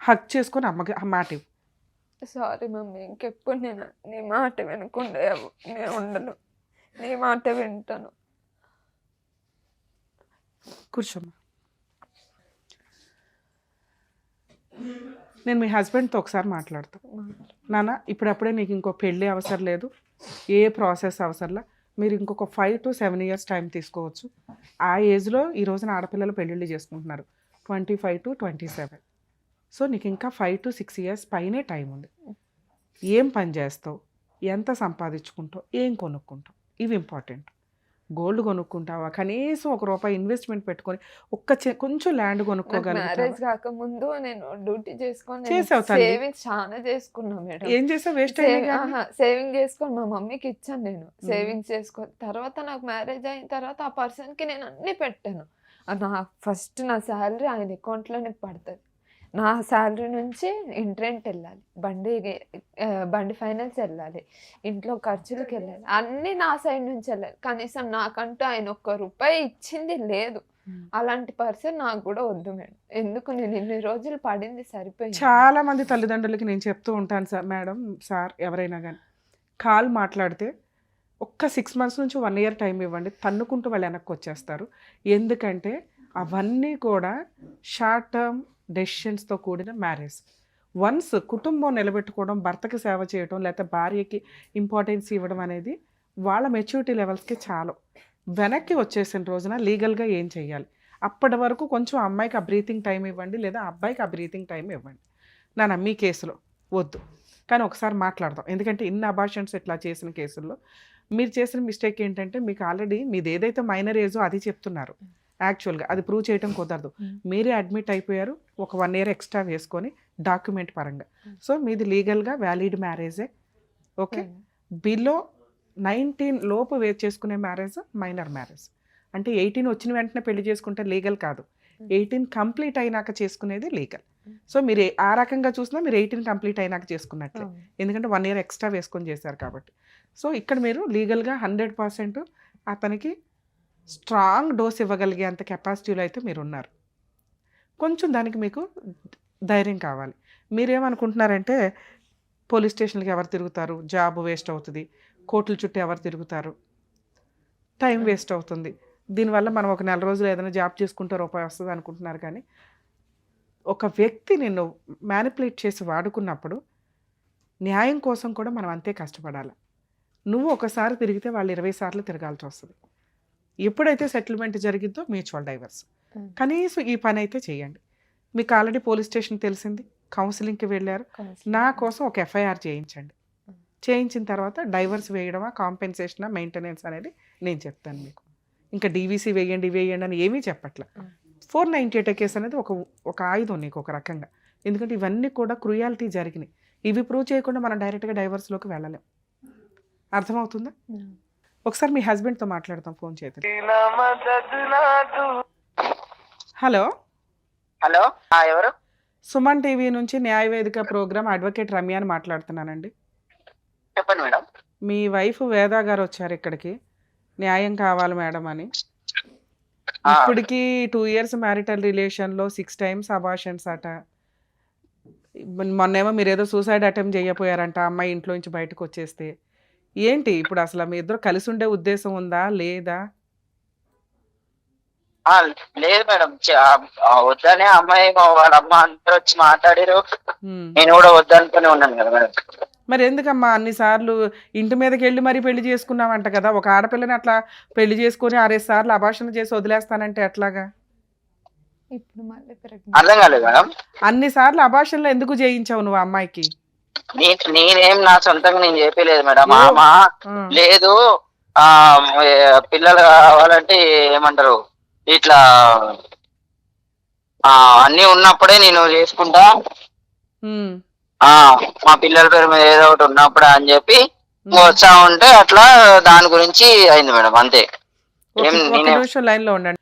హక్ చేసుకొని అమ్మకి మాట ఇవ్వు. సారీ మమ్మీ, ఇంకెప్పుడు నేను నీ మాట వినకుండా నేను ఉండను, నీ మాట వింటాను. కూర్చోమ్మా. నేను మీ హస్బెండ్తో ఒకసారి మాట్లాడతాను. నాన్న ఇప్పుడప్పుడే నీకు ఇంకో పెళ్ళి అవసరం లేదు, ఏ ప్రాసెస్ అవసరంలా, మీరు ఇంకొక 5 to 7 years టైం తీసుకోవచ్చు. ఆ ఏజ్లో ఈ రోజున ఆడపిల్లలు పెళ్ళిళ్ళు చేసుకుంటున్నారు 25 to 27. సో నీకు ఇంకా 5 to 6 years పైనే టైం ఉంది. ఏం పని చేస్తావు, ఎంత సంపాదించుకుంటావు, ఏం కొనుక్కుంటావు, ఇవి ఇంపార్టెంట్. గోల్డ్ కొనుక్కుంటావా, కనీసం ₹1 ఇన్వెస్ట్మెంట్ పెట్టుకొని కొంచెం ల్యాండ్ కొనుక్కోగలరు. మ్యారేజ్ కాకముందు నేను డ్యూటీ చేసుకొని సేవింగ్స్ చాలా చేసుకున్నా మేడం. ఏం చేసావు? వేస్ట్ సేవింగ్ చేసుకొని మా మమ్మీకి ఇచ్చాను నేను, సేవింగ్స్ చేసుకొని. తర్వాత నాకు మ్యారేజ్ అయిన తర్వాత ఆ పర్సన్ కి నేను అన్ని పెట్టాను. ఫస్ట్ నా శాలరీ ఆయన అకౌంట్లోనే పడుతుంది. నా శాలరీ నుంచి ఇంట్రెంట్ వెళ్ళాలి, బండి ఫైనాన్స్ వెళ్ళాలి, ఇంట్లో ఖర్చులకు వెళ్ళాలి, అన్నీ నా సైడ్ నుంచి వెళ్ళాలి. కనీసం నాకంటూ ఆయన ₹1 ఇచ్చింది లేదు. అలాంటి పర్సన్ నాకు కూడా వద్దు మేడం. ఎందుకు నేను ఇన్ని రోజులు పడింది సరిపోయింది. చాలా మంది తల్లిదండ్రులకి నేను చెప్తూ ఉంటాను సార్, మేడం సార్ ఎవరైనా కానీ కాల్ మాట్లాడితే ఒక్క 6 months నుంచి 1 year టైం ఇవ్వండి, తన్నుకుంటూ వాళ్ళు వెనక్కి వచ్చేస్తారు. ఎందుకంటే అవన్నీ కూడా షార్ట్ టర్మ్ డెసిషన్స్తో కూడిన మ్యారేజ్. వన్స్ కుటుంబం నిలబెట్టుకోవడం, భర్తకి సేవ చేయడం, లేకపోతే భార్యకి ఇంపార్టెన్స్ ఇవ్వడం అనేది వాళ్ళ మెచ్యూరిటీ లెవెల్స్కి చాలు. వెనక్కి వచ్చేసిన రోజున లీగల్గా ఏం చేయాలి, అప్పటి వరకు కొంచెం అమ్మాయికి ఆ బ్రీతింగ్ టైం ఇవ్వండి, లేదా అబ్బాయికి ఆ బ్రీతింగ్ టైం ఇవ్వండి. నా మీ కేసులో వద్దు, కానీ ఒకసారి మాట్లాడదాం. ఎందుకంటే ఇన్ని అబార్షన్స్ ఇట్లా చేసిన కేసుల్లో మీరు చేసిన మిస్టేక్ ఏంటంటే, మీకు ఆల్రెడీ మీది ఏదైతే మైనర్ ఏజో అది చెప్తున్నారు, యాక్చువల్గా అది ప్రూవ్ చేయడం కుదరదు. మీరే అడ్మిట్ అయిపోయారు, ఒక 1 year ఎక్స్ట్రా వేసుకొని డాక్యుమెంట్ పరంగా. సో మీది లీగల్గా వ్యాలిడ్ మ్యారేజే. ఓకే, బిలో 19 లోపు చేసుకునే మ్యారేజ్ మైనర్ మ్యారేజ్. అంటే 18 వచ్చిన వెంటనే పెళ్లి చేసుకుంటే లీగల్ కాదు, 18 కంప్లీట్ అయినాక చేసుకునేది లీగల్. సో మీరు ఆ రకంగా చూసినా మీరు 18 కంప్లీట్ అయినాక చేసుకున్నట్లే, ఎందుకంటే 1 year ఎక్స్ట్రా వేసుకొని చేశారు కాబట్టి. సో ఇక్కడ మీరు లీగల్గా 100% అతనికి స్ట్రాంగ్ డోస్ ఇవ్వగలిగే అంత కెపాసిటీలో అయితే మీరు ఉన్నారు. కొంచెం దానికి మీకు ధైర్యం కావాలి. మీరేమనుకుంటున్నారంటే పోలీస్ స్టేషన్కి ఎవరు తిరుగుతారు, జాబ్ వేస్ట్ అవుతుంది, కోర్టుల చుట్టూ ఎవరు తిరుగుతారు, టైం వేస్ట్ అవుతుంది, దీనివల్ల మనం ఒక 4 రోజులు ఏదైనా జాబ్ చేసుకుంటే ₹1 వస్తుంది అనుకుంటున్నారు. కానీ ఒక వ్యక్తి నిన్ను మ్యానిపులేట్ చేసి వాడుకున్నప్పుడు న్యాయం కోసం కూడా మనం అంతే కష్టపడాలి. నువ్వు ఒకసారి తిరిగితే వాళ్ళు 20 సార్లు తిరగాల్సి వస్తుంది. ఎప్పుడైతే సెటిల్మెంట్ జరిగిద్దో మ్యూచువల్ డైవర్స్. కనీసం ఈ పని అయితే చేయండి. మీకు ఆల్రెడీ పోలీస్ స్టేషన్ తెలిసింది, కౌన్సిలింగ్కి వెళ్ళారు, నా కోసం ఒక FIR చేయించండి. చేయించిన తర్వాత డైవర్స్ వేయడమా, కాంపెన్సేషనా, మెయింటెనెన్స్ అనేది నేను చెప్తాను మీకు. ఇంకా డీవీసీ వేయండి వేయండి అని ఏమీ చెప్పట్లే. 498 కేసు అనేది ఒక ఆయుధం నీకు ఒక రకంగా. ఎందుకంటే ఇవన్నీ కూడా క్రూయాలిటీ జరిగినాయి. ఇవి ప్రూవ్ చేయకుండా మనం డైరెక్ట్గా డైవర్స్లోకి వెళ్ళలేం. అర్థమవుతుందా? ఒకసారి మీ హస్బెండ్తో మాట్లాడతాం ఫోన్ చేతి. హలో హలో, ఎవరు? సుమన్ టీవీ నుంచి న్యాయవేదిక ప్రోగ్రామ్ అడ్వకేట్ రమ్య అని మాట్లాడుతున్నానండి. చెప్పండి మేడం. మీ వైఫ్ వేదా గారు వచ్చారు ఇక్కడికి, న్యాయం కావాలి మేడం అని. ఇప్పటికి 2 years మ్యారిటల్ రిలేషన్లో 6 times అబార్షన్స్ అట. మొన్నేమో మీరు ఏదో సూసైడ్ అటెంప్ట్ చేయపోయారంట అమ్మాయి ఇంట్లో నుంచి బయటకు వచ్చేస్తే. ఏంటి ఇప్పుడు అసలు మీ ఇద్దరు కలిసి ఉండే ఉద్దేశం ఉందా లేదా? లేదు మేడం, వద్దనే అమ్మాయి వాళ్ళ అమ్మ అందరూ వచ్చి మాట్లాడారు. హ్మ్. నేను కూడా వద్దనుకుని ఉన్నాను కదా మేడం. మరి ఎందుకమ్మా అన్నిసార్లు ఇంటి మీదకి వెళ్ళి మరీ పెళ్లి చేసుకున్నావంట కదా? ఒక ఆడపిల్లని అట్లా పెళ్లి చేసుకొని 6 సార్లు అబార్షన్ చేసి వదిలేస్తానంటే ఎట్లాగా? ఇప్పుడు మళ్ళీ అర్థం కాలేదు మేడం. అన్నిసార్లు అబార్షన్లో ఎందుకు చేయించావు నువ్వు అమ్మాయికి? నేనేం నా సొంతంగా నేను చెప్పలేదు మేడం. అమ్మ లేదు, పిల్లలు కావాలంటే ఏమంటారు ఇట్లా అన్ని ఉన్నప్పుడే నేను చేసుకుంటా, మా పిల్లల పేరు మీద ఏదో ఒకటి ఉన్నప్పుడే అని చెప్పి వచ్చా ఉంటే అట్లా దాని గురించి అయింది మేడం, అంతే. ఒక నిమిషం లైన్ లో ఉండండి.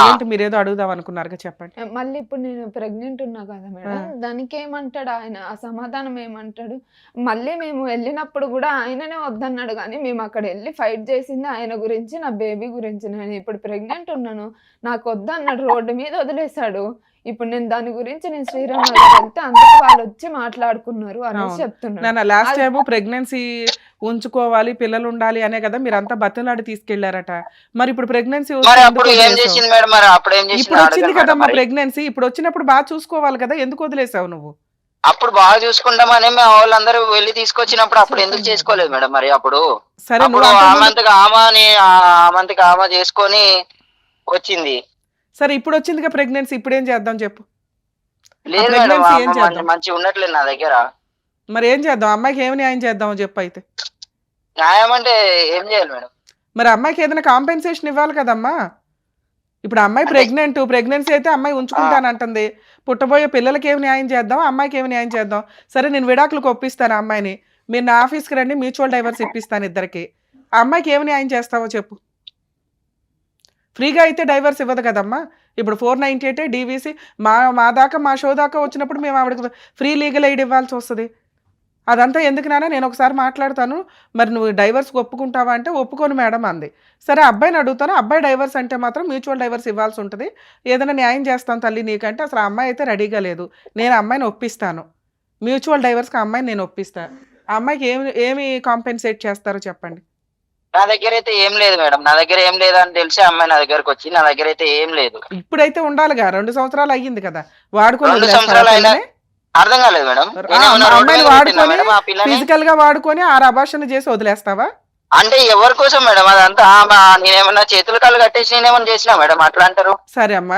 ఏంటి మీరు ఏదో అడుగుదాం అనుకున్నారుగా, చెప్పండి. మళ్ళీ ఇప్పుడు నేను ప్రెగ్నెంట్ ఉన్నా కదా మేడం, దానికి ఏమంటాడు ఆయన? ఆ సమాధానం ఏమంటాడు? మళ్ళీ మేము వెళ్ళినప్పుడు కూడా ఆయననే వద్దన్నాడు, కానీ మేము అక్కడ వెళ్ళి ఫైట్ చేసింది ఆయన గురించి, నా బేబీ గురించి. నేను ఇప్పుడు ప్రెగ్నెంట్ ఉన్నాను, నాకు వద్దన్నాడు, రోడ్డు మీద వదిలేశాడు. ఇప్పుడు నేను దాని గురించి నేను శ్రీరామ్ నగర్ వెళ్తే అందుకు వాళ్ళు వచ్చి మాట్లాడుకున్నారు అనేసి చెప్తున్నాను. లాస్ట్ టైం ప్రెగ్నెన్సీ ఉంచుకోవాలి, పిల్లలు ఉండాలి అనే కదా మీరు అంతా బతిలాడి తీసుకెళ్లారట. మరి ఇప్పుడు ప్రెగ్నెన్సీ ఇప్పుడు వచ్చింది కదమ్మా ప్రెగ్నెన్సీ, ఇప్పుడు వచ్చినప్పుడు బాగా చూసుకోవాలి కదా, ఎందుకు వదిలేసావు నువ్వు? అప్పుడు బాగా చూసుకుంటామని మా వాళ్ళందరూ వెళ్ళి తీసుకొచ్చినప్పుడు అప్పుడు ఎందుకు చేసుకోలేదు మేడం? మరి అప్పుడు సరే ఆమంతకి ఆమె చేసుకొని వచ్చింది. సరే ఇప్పుడు వచ్చిందిగా ప్రెగ్నెన్సీ, ఇప్పుడు ఏం చేద్దాం చెప్పు? లేదు మేడం, మంచి ఉన్నట్లేదు నా దగ్గర. మరి ఏం చేద్దాం? అమ్మాయికి ఏమి న్యాయం చేద్దామో చెప్పు. అయితే న్యాయం అంటే ఏం చేయాలి మేడం? మరి అమ్మాయికి ఏదైనా కాంపెన్సేషన్ ఇవ్వాలి కదమ్మా. ఇప్పుడు అమ్మాయి ప్రెగ్నెన్సీ అయితే అమ్మాయి ఉంచుకుంటానంటుంది, పుట్టబోయే పిల్లలకి ఏమి న్యాయం చేద్దాం, అమ్మాయికి ఏమి న్యాయం చేద్దాం? సరే నేను విడాకులకు ఒప్పిస్తాను అమ్మాయిని, మీరు నా ఆఫీస్కి రండి, మ్యూచువల్ డైవర్స్ ఇప్పిస్తాను ఇద్దరికి. ఆ అమ్మాయికి ఏమి న్యాయం చేస్తావో చెప్పు. ఫ్రీగా అయితే డైవర్స్ ఇవ్వదు కదమ్మా. ఇప్పుడు 498 డీవీసీ మా దాకా, మా షో దాకా వచ్చినప్పుడు మేము ఆవిడకి ఫ్రీ లీగల్ ఎయిడ్ ఇవ్వాల్సి వస్తుంది. అదంతా ఎందుకు నాన్న, నేను ఒకసారి మాట్లాడతాను, మరి నువ్వు డైవర్స్కి ఒప్పుకుంటావా అంటే ఒప్పుకోను మేడం అంది. సరే అబ్బాయిని అడుగుతాను, అబ్బాయి డైవర్స్ అంటే మాత్రం మ్యూచువల్ డైవర్స్ ఇవ్వాల్సి ఉంటుంది, ఏదైనా న్యాయం చేస్తాను తల్లి నీకంటే. అసలు ఆ అమ్మాయి అయితే రెడీగా లేదు, నేను అమ్మాయిని ఒప్పిస్తాను, మ్యూచువల్ డైవర్స్కి ఆ అమ్మాయిని నేను ఒప్పిస్తాను. ఆ అమ్మాయికి ఏమి కాంపెన్సేట్ చేస్తారో చెప్పండి. నా దగ్గర అయితే ఏం లేదు మేడం, నా దగ్గర ఏం లేదు అని తెలిసి అమ్మాయి నా దగ్గరకు వచ్చి, నా దగ్గర అయితే ఏం లేదు. ఇప్పుడైతే ఉండాలిగా, 2 సంవత్సరాలు అయ్యింది కదా వాడుకొని. 2 సంవత్సరాలు అయినా అర్థం కాలేదు మేడం. అమ్మాయిని వాడుకొని ఫిజికల్ గా వాడుకొని 6 అబార్షన్ చేసి వదిలేస్తావా? అంటే ఎవరి కోసం మేడం అదంతా? నేనేమన్నా చేతులు కాళ్ళు కట్టేసి నేనేమన్నా చేసినా మేడం అట్లా అంటారు? సరే అమ్మా,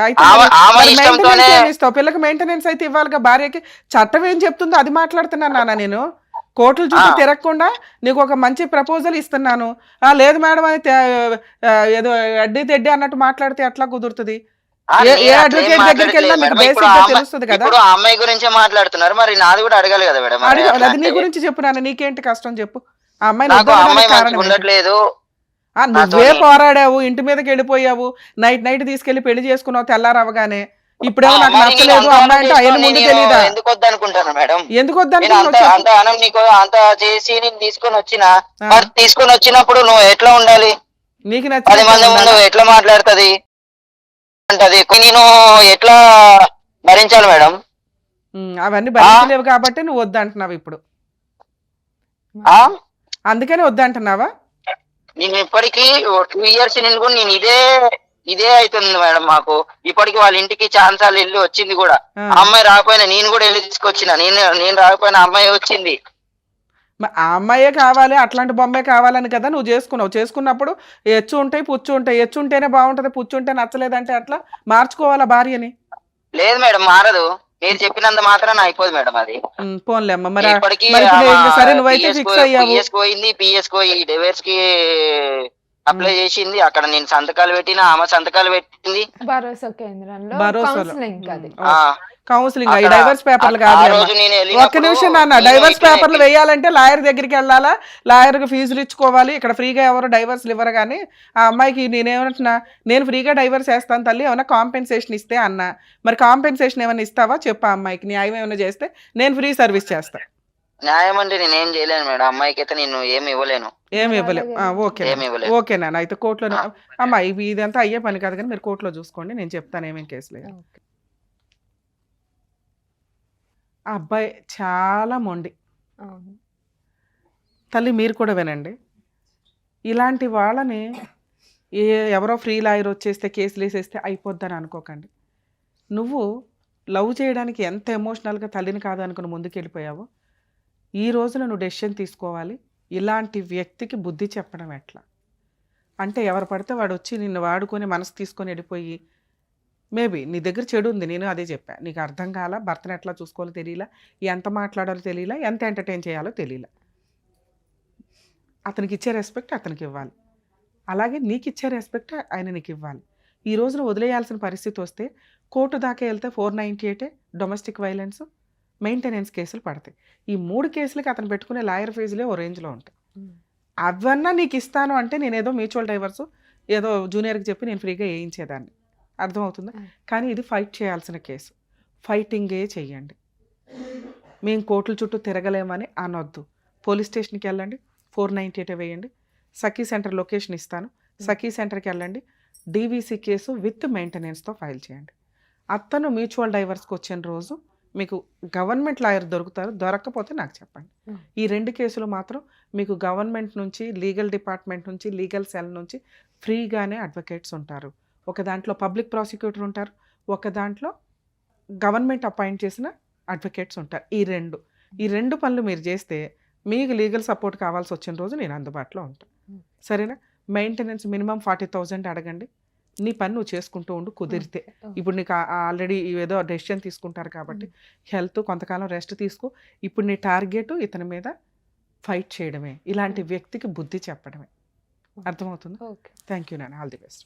పిల్లకి మెయింటెనెన్స్ అయితే ఇవ్వాలిగా భార్యకి. చట్టం ఏం చెప్తుందో అది మాట్లాడుతున్నాను నాన్న. నేను కోర్టుల చుట్టూ తిరగకుండా నీకు ఒక మంచి ప్రపోజల్ ఇస్తున్నాను. లేదు మేడం అని ఏదో అడ్డీ తెడ్డి అన్నట్టు మాట్లాడితే ఎట్లా కుదురుతుంది? ఏ అడ్వకేట్ దగ్గరికి వెళ్ళినా మీకు బేసిక్ గా తెలుస్తుంది కదా. ఇప్పుడు అమ్మాయి గురించే మాట్లాడుతున్నారు, మరి నాది కూడా అడగాలి కదా మేడం. అది నీ గురించి చెప్పు నాన్న, నీకేంటి కష్టం చెప్పు. ఆ అమ్మాయి ఉండట్లేదు, నువ్వే పోరాడావు, ఇంటి మీదకి వెళ్ళిపోయావు, నైట్ తీసుకెళ్లి పెళ్లి చేసుకున్నావు తెల్లారవగానే. ఇప్పుడేమో నాకు నచ్చలేదు అమ్మాయి అంటే ఆయన ముందు తెలీదా? ఎందుకు వద్దనుకుంటాను మేడం? ఎందుకు అంత చేసి నేను తీసుకొని వచ్చినప్పుడు నువ్వు ఎట్లా ఉండాలి? నీకు 10 మంది ముందు ఎట్లా మాట్లాడుతుంది అంటది, నేను ఎట్లా భరించాలి మేడం? అవన్నీ భరించలేవు కాబట్టి నువ్వు వద్దంటున్నావు ఇప్పుడు, అందుకని వద్దంటున్నావా? నేను ఇప్పటికీ 2 years నేను కూడా నేను ఇదే అవుతుంది మేడం. మాకు ఇప్పటికి వాళ్ళ ఇంటికి ఛాన్సాలు వెళ్ళి వచ్చింది కూడా. అమ్మాయి రాకపోయినా నేను కూడా వెళ్ళి తీసుకొచ్చిన, నేను రాకపోయినా అమ్మాయి వచ్చింది. ఆ అమ్మాయే కావాలి, అట్లాంటి బొమ్మే కావాలని కదా నువ్వు చేసుకున్నప్పుడు ఎచ్చు ఉంటాయి పుచ్చు ఉంటాయి. ఎచ్చు ఉంటేనే బాగుంటది, పుచ్చు ఉంటే నచ్చలేదంటే అట్లా మార్చుకోవాలా భార్యని? లేదు మేడం, మారదు. మీరు చెప్పినంత మాత్రం అయిపోదు మేడం. అది పోన్లే అమ్మ. మరి ఇప్పటికీ సరే నువ్వైతే ఫిక్స్ అయ్యావు, పోయింది, పిఎస్ పోయి డైవర్స్ కి అప్లై చేసింది, అక్కడ నేను సంతకాలు పెట్టిన, ఆమె సంతకాలు పెట్టింది. భరోసా కేంద్రంలో భరోసాలో. కౌన్సిలింగ్ అది. ఆ, కౌన్సిలింగ్ అక్కడ డైవర్స్ పేపర్లు ఆ కాదు రోజు నేను ఒక్క వెళ్ళినప్పుడు నిమిషం నాన్న, నేను డైవర్స్ ఇట్లనే పేపర్లు వేయాలంటే లాయర్ దగ్గరికి వెళ్ళాలా, లాయర్కి ఫీజులు ఇచ్చుకోవాలి. ఇక్కడ ఫ్రీగా ఎవరు డైవర్స్లు ఇవ్వరు. కానీ ఆ అమ్మాయికి నేనేమంటున్నా, నేను ఫ్రీగా డైవర్స్ వేస్తాను తల్లి, ఏమైనా కాంపెన్సేషన్ ఇస్తే అన్నా. మరి కాంపెన్సేషన్ ఏమైనా ఇస్తావా చెప్పు ఆ అమ్మాయికి, న్యాయం ఏమైనా చేస్తే నేను ఫ్రీ సర్వీస్ చేస్తాను. న్యాయం అంటే నేను ఏం చేయలేను మేడం, అమ్మాయికి అయితే నేను ఏమి ఇవ్వలేను. ఏమి ఇవ్వలేవు. ఓకే ఏమి ఇవ్వలేదు. ఓకేనా, అయితే కోర్టులో అమ్మా ఇదంతా అయ్యే పని కాదు, కానీ మీరు కోర్టులో చూసుకోండి, నేను చెప్తాను ఏమేం కేసులు. ఓకే. ఆ అబ్బాయి చాలా మొండి అవును. తల్లి, మీరు కూడా వినండి. ఇలాంటి వాళ్ళని ఎవరో ఫ్రీ లాయర్ వచ్చేస్తే కేసులు వేసేస్తే అయిపోద్దని అనుకోకండి. నువ్వు లవ్ చేయడానికి ఎంత ఎమోషనల్గా తల్లిని కాదు అనుకుని ముందుకు వెళ్ళిపోయావో, ఈ రోజున నువ్వు డెసిషన్ తీసుకోవాలి. ఇలాంటి వ్యక్తికి బుద్ధి చెప్పడం ఎట్లా అంటే, ఎవరు పడితే వాడు వచ్చి నిన్ను వాడుకొని మనసు తీసుకొని వెళ్ళిపోయి, మేబీ నీ దగ్గర చెడు ఉంది, నేను అదే చెప్పా, నీకు అర్థం కాల, భర్తను ఎట్లా చూసుకోవాలో తెలియలా, ఎంత మాట్లాడాలో తెలియలా, ఎంత ఎంటర్టైన్ చేయాలో తెలియలా. అతనికి ఇచ్చే రెస్పెక్ట్ అతనికి ఇవ్వాలి, అలాగే నీకు ఇచ్చే రెస్పెక్ట్ ఆయన నీకు ఇవ్వాలి. ఈ రోజున వదిలేయాల్సిన పరిస్థితి వస్తే కోర్టు దాకా వెళ్తే 498 డొమెస్టిక్ వైలెన్స్, మెయింటెనెన్స్ కేసులు పడతాయి. ఈ 3 కేసులకి అతను పెట్టుకునే లాయర్ ఫీజులే ఓ రేంజ్లో ఉంటాయి. అవన్నా నీకు ఇస్తాను అంటే నేను ఏదో మ్యూచువల్ డైవర్స్ ఏదో జూనియర్కి చెప్పి నేను ఫ్రీగా వేయించేదాన్ని, అర్థమవుతుందా? కానీ ఇది ఫైట్ చేయాల్సిన కేసు, ఫైటింగే చెయ్యండి. మేము కోర్టుల చుట్టూ తిరగలేమని అనొద్దు. పోలీస్ స్టేషన్కి వెళ్ళండి, 498 వేయండి. సఖీ సెంటర్ లొకేషన్ ఇస్తాను, సఖీ సెంటర్కి వెళ్ళండి, డీవీసీ కేసు విత్ మెయింటెనెన్స్తో ఫైల్ చేయండి. అతను మ్యూచువల్ డైవర్స్కి వచ్చిన రోజు మీకు గవర్నమెంట్ లాయర్ దొరుకుతారు, దొరక్కపోతే నాకు చెప్పండి. ఈ 2 కేసులు మాత్రం మీకు గవర్నమెంట్ నుంచి, లీగల్ డిపార్ట్మెంట్ నుంచి, లీగల్ సెల్ నుంచి ఫ్రీగానే అడ్వకేట్స్ ఉంటారు. ఒక దాంట్లో పబ్లిక్ ప్రాసిక్యూటర్ ఉంటారు, ఒక దాంట్లో గవర్నమెంట్ అపాయింట్ చేసిన అడ్వకేట్స్ ఉంటారు. ఈ రెండు పనులు మీరు చేస్తే మీకు లీగల్ సపోర్ట్ కావాల్సి వచ్చిన రోజు నేను అందుబాటులో ఉంటాను, సరేనా? మెయింటెనెన్స్ మినిమం 40,000 అడగండి. నీ పని నువ్వు చేసుకుంటూ ఉండు కుదిరితే. ఇప్పుడు నీకు ఆల్రెడీ ఏదో డెసిషన్ తీసుకుంటారు కాబట్టి హెల్త్ కొంతకాలం రెస్ట్ తీసుకో. ఇప్పుడు నీ టార్గెట్ ఇతని మీద ఫైట్ చేయడమే, ఇలాంటి వ్యక్తికి బుద్ధి చెప్పడమే, అర్థమవుతుంది? ఓకే. థ్యాంక్ యూ నాన్న, ఆల్ ది బెస్ట్.